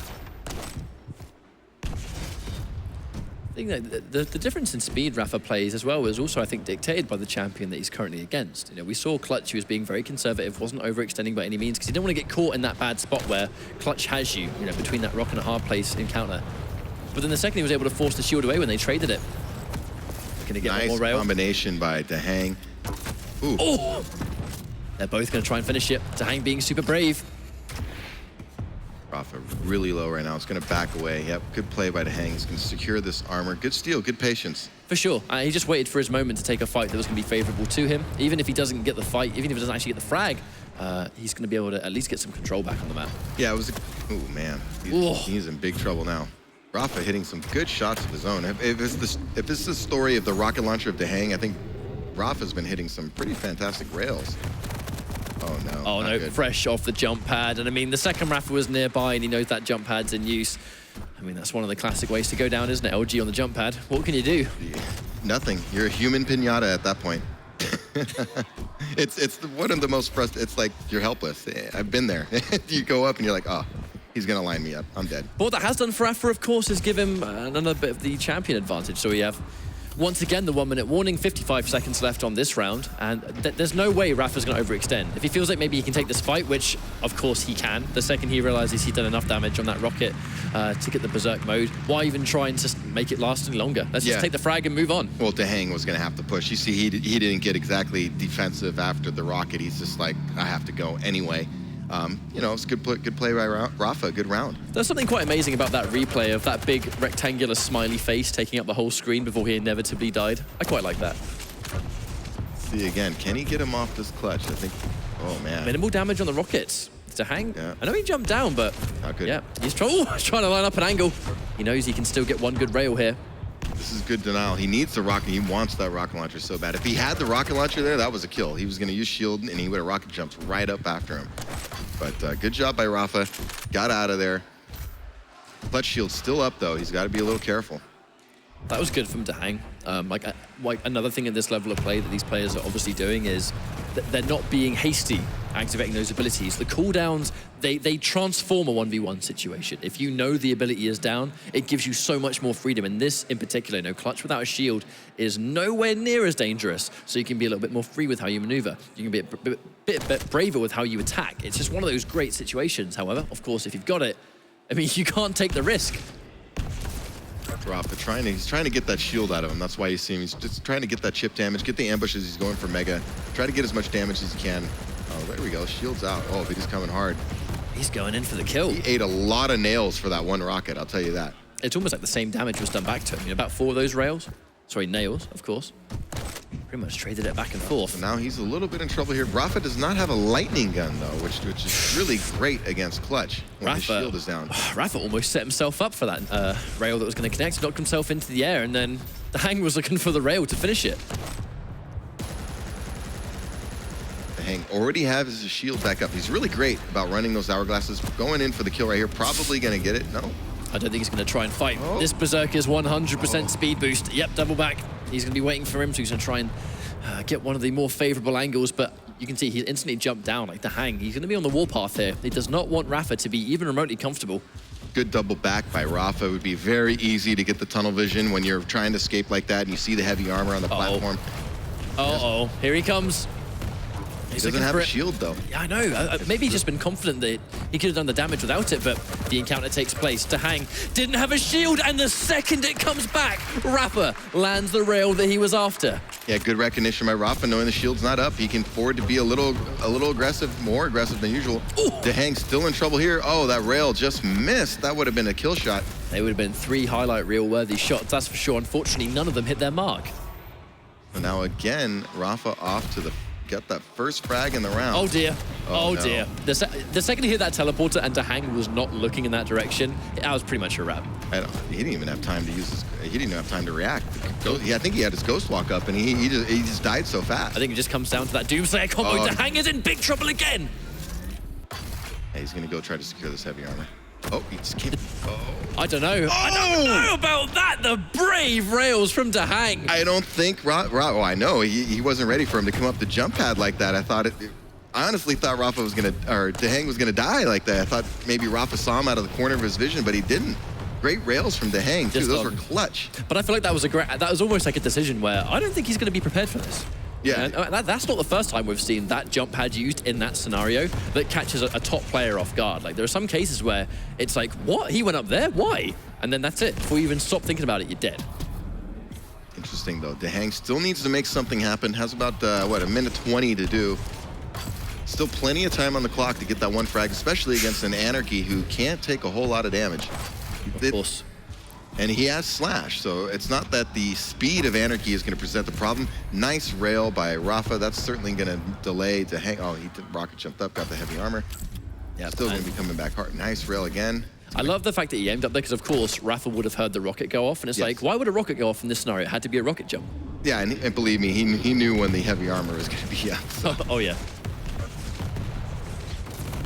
I think that the difference in speed Rapha plays as well is also, I think, dictated by the champion that he's currently against. You know, we saw Clutch, he was being very conservative, wasn't overextending by any means, because he didn't want to get caught in that bad spot where Clutch has you, you know, between that rock and a hard place encounter. But then the second he was able to force the shield away when they traded it. Going to get nice one more rail. Combination by Dahang. Ooh. Oh! They're both going to try and finish it. Dahang being super brave. Rapha really low right now. It's going to back away. Yep, good play by Dahang. He's going to secure this armor. Good steal, good patience. For sure. He just waited for his moment to take a fight that was going to be favorable to him. Even if he doesn't get the fight, even if he doesn't actually get the frag, he's going to be able to at least get some control back on the map. Yeah, it was oh, man. He's in big trouble now. Rapha hitting some good shots of his own. If this is the story of the rocket launcher of Dahang, I think Rapha's been hitting some pretty fantastic rails. Oh, no. Oh, no. Good. Fresh off the jump pad. And, I mean, the second Rapha was nearby, and he knows that jump pad's in use. I mean, that's one of the classic ways to go down, isn't it? LG on the jump pad. What can you do? Yeah, nothing. You're a human pinata at that point. It's one of the most frustrating. It's like you're helpless. I've been there. You go up, and you're like, oh, he's going to line me up. I'm dead. But what that has done for Rapha, of course, is give him another bit of the champion advantage. So we have, once again, the 1 minute warning, 55 seconds left on this round, and there's no way Rapha's going to overextend. If he feels like maybe he can take this fight, which, of course, he can, the second he realizes he's done enough damage on that rocket to get the berserk mode, why even try and just make it last any longer? Let's just take the frag and move on. Well, Dahang was going to have to push. You see, he didn't get exactly defensive after the rocket. He's just like, I have to go anyway. You know, it's good play by Rapha, good round. There's something quite amazing about that replay of that big rectangular smiley face taking up the whole screen before he inevitably died. I quite like that. See again, can he get him off this clutch? I think, oh man. Minimal damage on the rockets. Dahang, yeah. I know he jumped down, but not good. Yeah, he's trying to line up an angle. He knows he can still get one good rail here. This is good denial. He needs the rocket. He wants that rocket launcher so bad. If he had the rocket launcher there, that was a kill. He was going to use shield, and he would have rocket jumped right up after him. But good job by Rapha. Got out of there. Clutch shield still up, though. He's got to be a little careful. That was good from Dahang. Like another thing at this level of play that these players are obviously doing is that they're not being hasty activating those abilities. The cooldowns, they transform a 1v1 situation. If you know the ability is down, it gives you so much more freedom. And this in particular, Clutch without a shield is nowhere near as dangerous. So you can be a little bit more free with how you maneuver. You can be a bit braver with how you attack. It's just one of those great situations. However, of course, if you've got it, I mean, you can't take the risk. Rapha he's trying to get that shield out of him. That's why you see him. He's just trying to get that chip damage, get the ambushes. He's going for Mega. Try to get as much damage as he can. Oh, there we go. Shield's out. Oh, but he's coming hard. He's going in for the kill. He ate a lot of nails for that one rocket, I'll tell you that. It's almost like the same damage was done back to him. About 4 of those rails. Sorry, nails, of course. Pretty much traded it back and forth. So now he's a little bit in trouble here. Rapha does not have a lightning gun, though, which is really great against Clutch when his shield is down. Rapha almost set himself up for that rail that was going to connect. He knocked himself into the air, and then Dahang was looking for the rail to finish it. Dahang already has his shield back up. He's really great about running those hourglasses. Going in for the kill right here. Probably going to get it. No. I don't think he's going to try and fight. Oh. This Berserker's 100% speed boost. Yep, double back. He's going to be waiting for him, so he's going to try and get one of the more favorable angles, but you can see he instantly jumped down like Dahang. He's going to be on the warpath here. He does not want Rapha to be even remotely comfortable. Good double back by Rapha. It would be very easy to get the tunnel vision when you're trying to escape like that and you see the heavy armor on the platform. Uh-oh, here he comes. He doesn't have a shield, though. Yeah, I know. Maybe he's just been confident that he could have done the damage without it, but the encounter takes place. Dahang didn't have a shield, and the second it comes back, Rapha lands the rail that he was after. Yeah, good recognition by Rapha, knowing the shield's not up. He can afford to be a little aggressive, more aggressive than usual. Dahang's still in trouble here. Oh, that rail just missed. That would have been a kill shot. They would have been 3 highlight reel-worthy shots, that's for sure. Unfortunately, none of them hit their mark. And now again, Rapha off to get that first frag in the round. Oh dear. Oh no. dear. The second he hit that teleporter and Dahang was not looking in that direction, that was pretty much a wrap. He didn't even have time to use his. He didn't even have time to react. I think he had his ghost walk up, and he just died so fast. I think it just comes down to that Doomslayer combo. Dahang is in big trouble again. Hey, he's gonna go try to secure this heavy armor. Oh, he just can't. Oh. I don't know. I don't know about that. The brave rails from Dahang. I don't think well, I know he wasn't ready for him to come up the jump pad like that. I honestly thought Rapha was gonna, or Dahang was gonna die like that. I thought maybe Rapha saw him out of the corner of his vision, but he didn't. Great rails from Dahang too. Those were clutch. But I feel like that was almost like a decision where I don't think he's going to be prepared for this. Yeah. And that's not the first time we've seen that jump pad used in that scenario that catches a top player off guard. Like, there are some cases where it's like, what? He went up there? Why? And then that's it. Before you even stop thinking about it, you're dead. Interesting, though. Dahang still needs to make something happen. Has about, a minute 20 to do. Still plenty of time on the clock to get that one frag, especially against an Anarchy who can't take a whole lot of damage. Of course. And he has Slash, so it's not that the speed of Anarchy is going to present the problem. Nice rail by Rapha. That's certainly going to delay Dahang. Oh, he did rocket jumped up, got the heavy armor. Yeah, still going to be coming back hard. Nice rail again. I love the fact that he aimed up there because, of course, Rapha would have heard the rocket go off. And it's like, why would a rocket go off in this scenario? It had to be a rocket jump. Yeah, and believe me, he knew when the heavy armor was going to be up. So. Oh, yeah.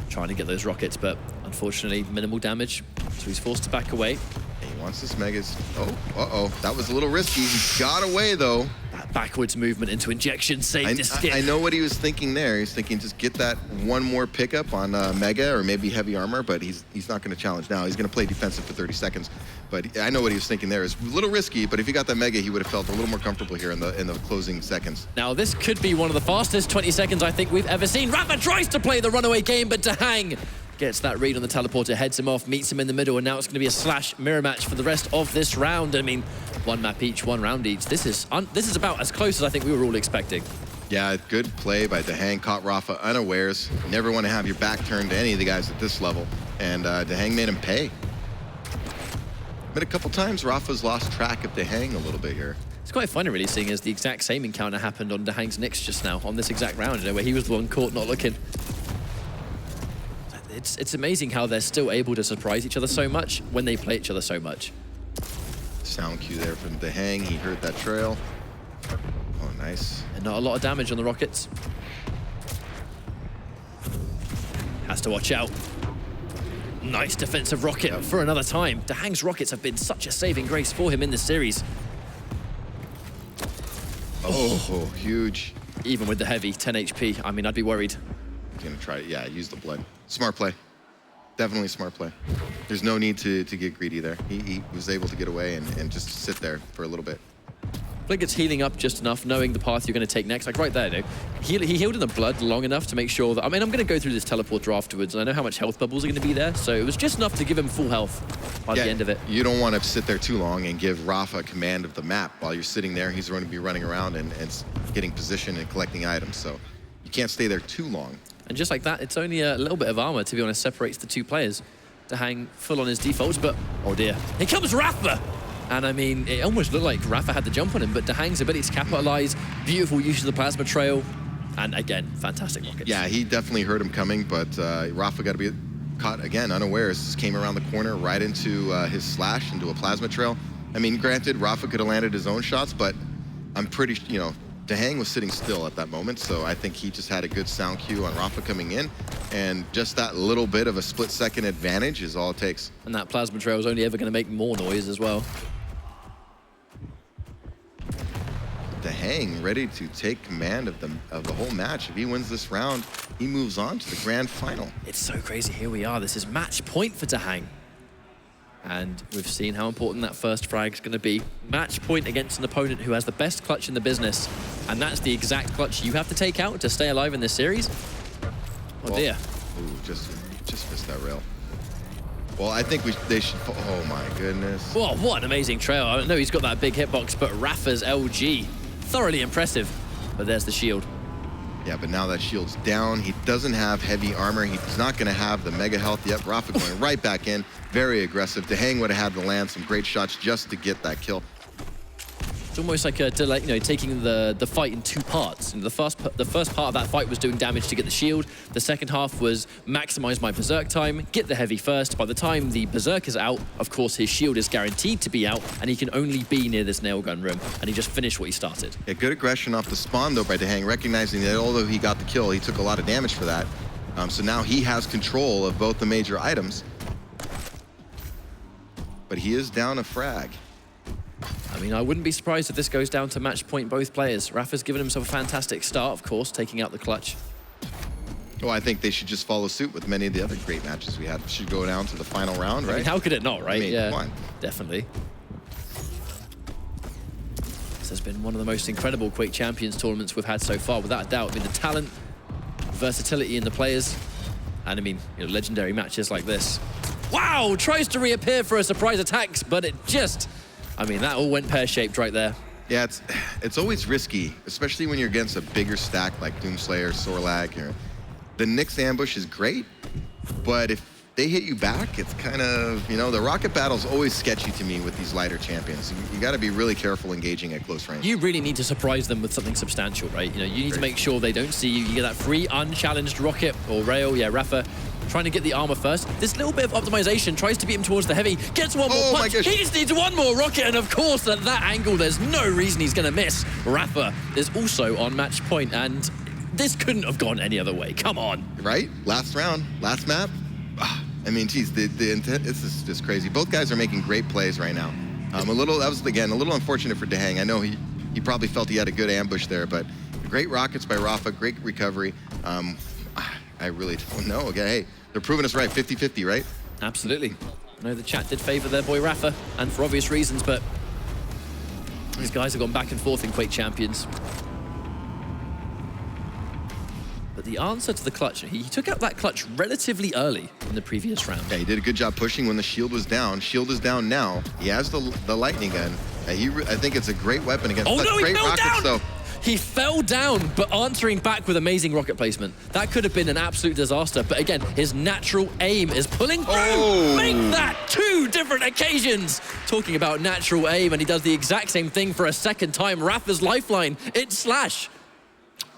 Trying to get those rockets, but unfortunately, minimal damage. So he's forced to back away. He wants this Megas. Oh, uh-oh. That was a little risky. He got away, though. That backwards movement into injection saved his skin. I know what he was thinking there. He's thinking just get that one more pickup on Mega or maybe heavy armor, but he's not going to challenge now. He's going to play defensive for 30 seconds. But I know what he was thinking there. It's a little risky, but if he got that Mega, he would have felt a little more comfortable here in the closing seconds. Now, this could be one of the fastest 20 seconds I think we've ever seen. Rapha tries to play the runaway game, but Dahang gets that read on the teleporter, heads him off, meets him in the middle, and now it's going to be a Slash mirror match for the rest of this round. I mean, one map each, one round each. This is about as close as I think we were all expecting. Yeah, good play by Dahang. Caught Rapha unawares. Never want to have your back turned to any of the guys at this level. And Dahang made him pay. But a couple times, Rapha's lost track of Dahang a little bit here. It's quite funny, really, seeing as the exact same encounter happened on Dahang's Nyx just now, on this exact round, you know, where he was the one caught not looking. It's amazing how they're still able to surprise each other so much when they play each other so much. Sound cue there from Dahang. He heard that trail. Oh, nice. And not a lot of damage on the rockets. Has to watch out. Nice defensive rocket for another time. Dahang's rockets have been such a saving grace for him in this series. Oh, huge. Even with the heavy, 10 HP. I mean, I'd be worried. He's gonna try, use the blood. Smart play. Definitely smart play. There's no need to get greedy there. He was able to get away and just sit there for a little bit. I think it's healing up just enough, knowing the path you're going to take next. Like right there, though. He healed in the blood long enough to make sure that... I mean, I'm going to go through this teleporter afterwards, and I know how much health bubbles are going to be there, so it was just enough to give him full health by the end of it. You don't want to sit there too long and give Rapha command of the map. While you're sitting there, he's going to be running around and getting position and collecting items, so you can't stay there too long. And just like that, it's only a little bit of armor, to be honest, separates the two players. Dahang full on his defaults, but oh dear. Here comes Rapha! And I mean, it almost looked like Rapha had the jump on him, but Dahang's ability to capitalize, beautiful use of the plasma trail, and again, fantastic rockets. Yeah, he definitely heard him coming, but Rapha got to be caught again, unawares. Just came around the corner right into his slash, into a plasma trail. I mean, granted, Rapha could have landed his own shots, but I'm pretty, Dahang was sitting still at that moment, so I think he just had a good sound cue on Rapha coming in, and just that little bit of a split-second advantage is all it takes. And that plasma trail is only ever going to make more noise as well. Dahang ready to take command of the whole match. If he wins this round, he moves on to the grand final. It's so crazy. Here we are. This is match point for Dahang. And we've seen how important that first frag is going to be. Match point against an opponent who has the best clutch in the business. And that's the exact clutch you have to take out to stay alive in this series. Oh, dear. Ooh, just missed that rail. Well, I think they should. Oh my goodness. Whoa, what an amazing trail. I know he's got that big hitbox, but Rapha's LG, thoroughly impressive. But there's the shield. Yeah, but now that shield's down. He doesn't have heavy armor. He's not going to have the mega health yet. Rapha going right back in. Very aggressive. Dahang would have had to land some great shots just to get that kill. It's almost like a delay, taking the fight in two parts. The first part of that fight was doing damage to get the shield. The second half was maximize my berserk time, get the heavy first. By the time the berserk is out, of course, his shield is guaranteed to be out, and he can only be near this nail gun room, and he just finished what he started. Yeah, good aggression off the spawn, though, by Dahang, recognizing that although he got the kill, he took a lot of damage for that. So now he has control of both the major items. But he is down a frag. I mean, I wouldn't be surprised if this goes down to match point both players. Rapha's given himself a fantastic start, of course, taking out the clutch. Well, I think they should just follow suit with many of the other great matches we had. Should go down to the final round, right? I mean, how could it not, right? I mean, yeah, come on. Definitely. This has been one of the most incredible Quake Champions tournaments we've had so far, without a doubt. I mean, the talent, versatility in the players, and I mean, legendary matches like this. Wow, tries to reappear for a surprise attack, but it just, I mean, that all went pear-shaped right there. Yeah, it's always risky, especially when you're against a bigger stack like Doomslayer, Sorlag. The Nyx ambush is great, but if they hit you back, it's kind of, the rocket battle's always sketchy to me with these lighter champions. You got to be really careful engaging at close range. You really need to surprise them with something substantial, right? You need to make sure they don't see you. You get that free, unchallenged rocket or rail. Yeah, Rapha trying to get the armor first. This little bit of optimization tries to beat him towards the heavy, gets one more punch. He just needs one more rocket, and of course, at that angle, there's no reason he's going to miss. Rapha is also on match point, and this couldn't have gone any other way. Come on. Right? Last round, last map. I mean, geez, the intent, this is just crazy. Both guys are making great plays right now. That was, again, a little unfortunate for Dahang. I know he probably felt he had a good ambush there, but great rockets by Rapha, great recovery. I really don't know. Okay, hey, they're proving us right, 50-50, right? Absolutely. I know the chat did favor their boy Rapha, and for obvious reasons, but these guys have gone back and forth in Quake Champions. But the answer to the clutch, he took out that clutch relatively early in the previous round. Yeah, he did a good job pushing when the shield was down. Shield is down now. He has the lightning gun. I think it's a great weapon against great rockets, down! though. He fell down, but answering back with amazing rocket placement. That could have been an absolute disaster, but again, his natural aim is pulling through. Oh. Make that 2 different occasions. Talking about natural aim, and he does the exact same thing for a second time. Rapha's lifeline, it's Slash.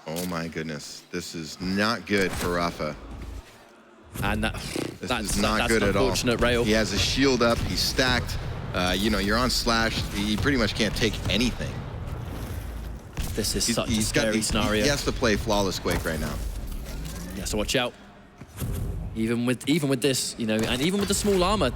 Oh my goodness, this is not good for Rapha. And that's not good at all. Unfortunate rail. He has a shield up, he's stacked. You're on Slash, he pretty much can't take anything. This is such a scary scenario. He has to play flawless Quake right now. Yeah, so watch out. Even with this, and even with the small armor,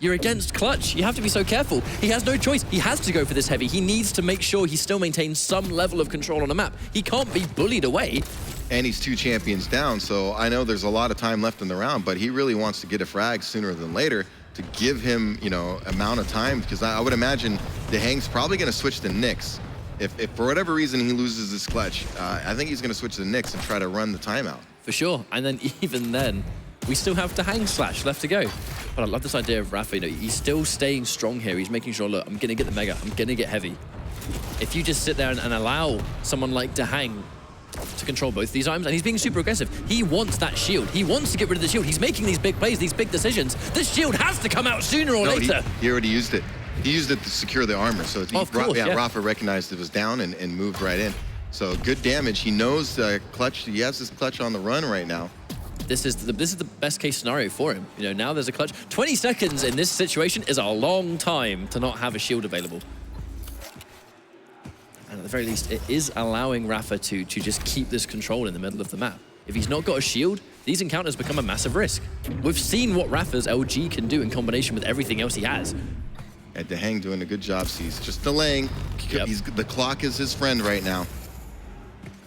you're against clutch. You have to be so careful. He has no choice. He has to go for this heavy. He needs to make sure he still maintains some level of control on the map. He can't be bullied away. And he's 2 champions down, so I know there's a lot of time left in the round, but he really wants to get a frag sooner than later to give him, amount of time, because I would imagine Dahang's probably going to switch to Nyx. If for whatever reason he loses his clutch, I think he's going to switch to Nyx and try to run the timeout. For sure. And then even then, we still have Dahang Slash left to go. But I love this idea of Rapha. He's still staying strong here. He's making sure, look, I'm going to get the mega. I'm going to get heavy. If you just sit there and allow someone like Dahang to control both these items, and he's being super aggressive. He wants that shield. He wants to get rid of the shield. He's making these big plays, these big decisions. This shield has to come out sooner or later. He already used it. He used it to secure the armor. So Rapha recognized it was down and moved right in. So good damage. He knows clutch. He has his clutch on the run right now. This is the best case scenario for him. Now there's a clutch. 20 seconds in this situation is a long time to not have a shield available. And at the very least, it is allowing Rapha to just keep this control in the middle of the map. If he's not got a shield, these encounters become a massive risk. We've seen what Rapha's LG can do in combination with everything else he has. And Dahang doing a good job. So he's just delaying. Yep. The clock is his friend right now.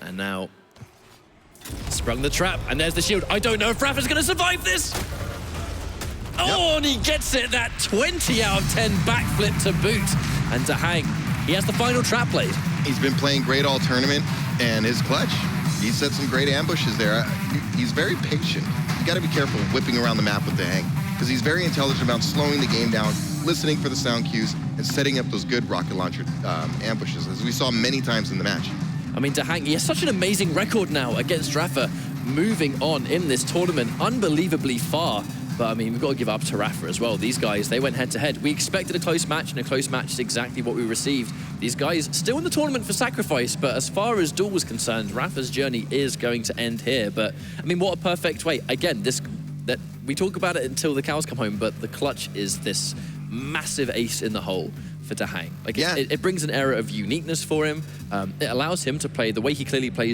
And now, sprung the trap, and there's the shield. I don't know if Rapha's going to survive this. Oh, and he gets it, that 20 out of 10 backflip to boot. And Dahang, he has the final trap laid. He's been playing great all tournament, and his clutch, he set some great ambushes there. He's very patient. You got to be careful whipping around the map with Dahang, because he's very intelligent about slowing the game down, listening for the sound cues, and setting up those good rocket launcher ambushes, as we saw many times in the match. I mean, Dahang, he has such an amazing record now against Rapha, moving on in this tournament unbelievably far. But I mean, we've got to give up to Rapha as well. These guys, they went head-to-head. We expected a close match, and a close match is exactly what we received. These guys still in the tournament for Sacrifice, but as far as Duel was concerned, Rapha's journey is going to end here. But I mean, what a perfect way. Again, that we talk about it until the cows come home, but the clutch is this massive ace in the hole for Dahang. Like, it brings an era of uniqueness for him. It allows him to play the way he clearly plays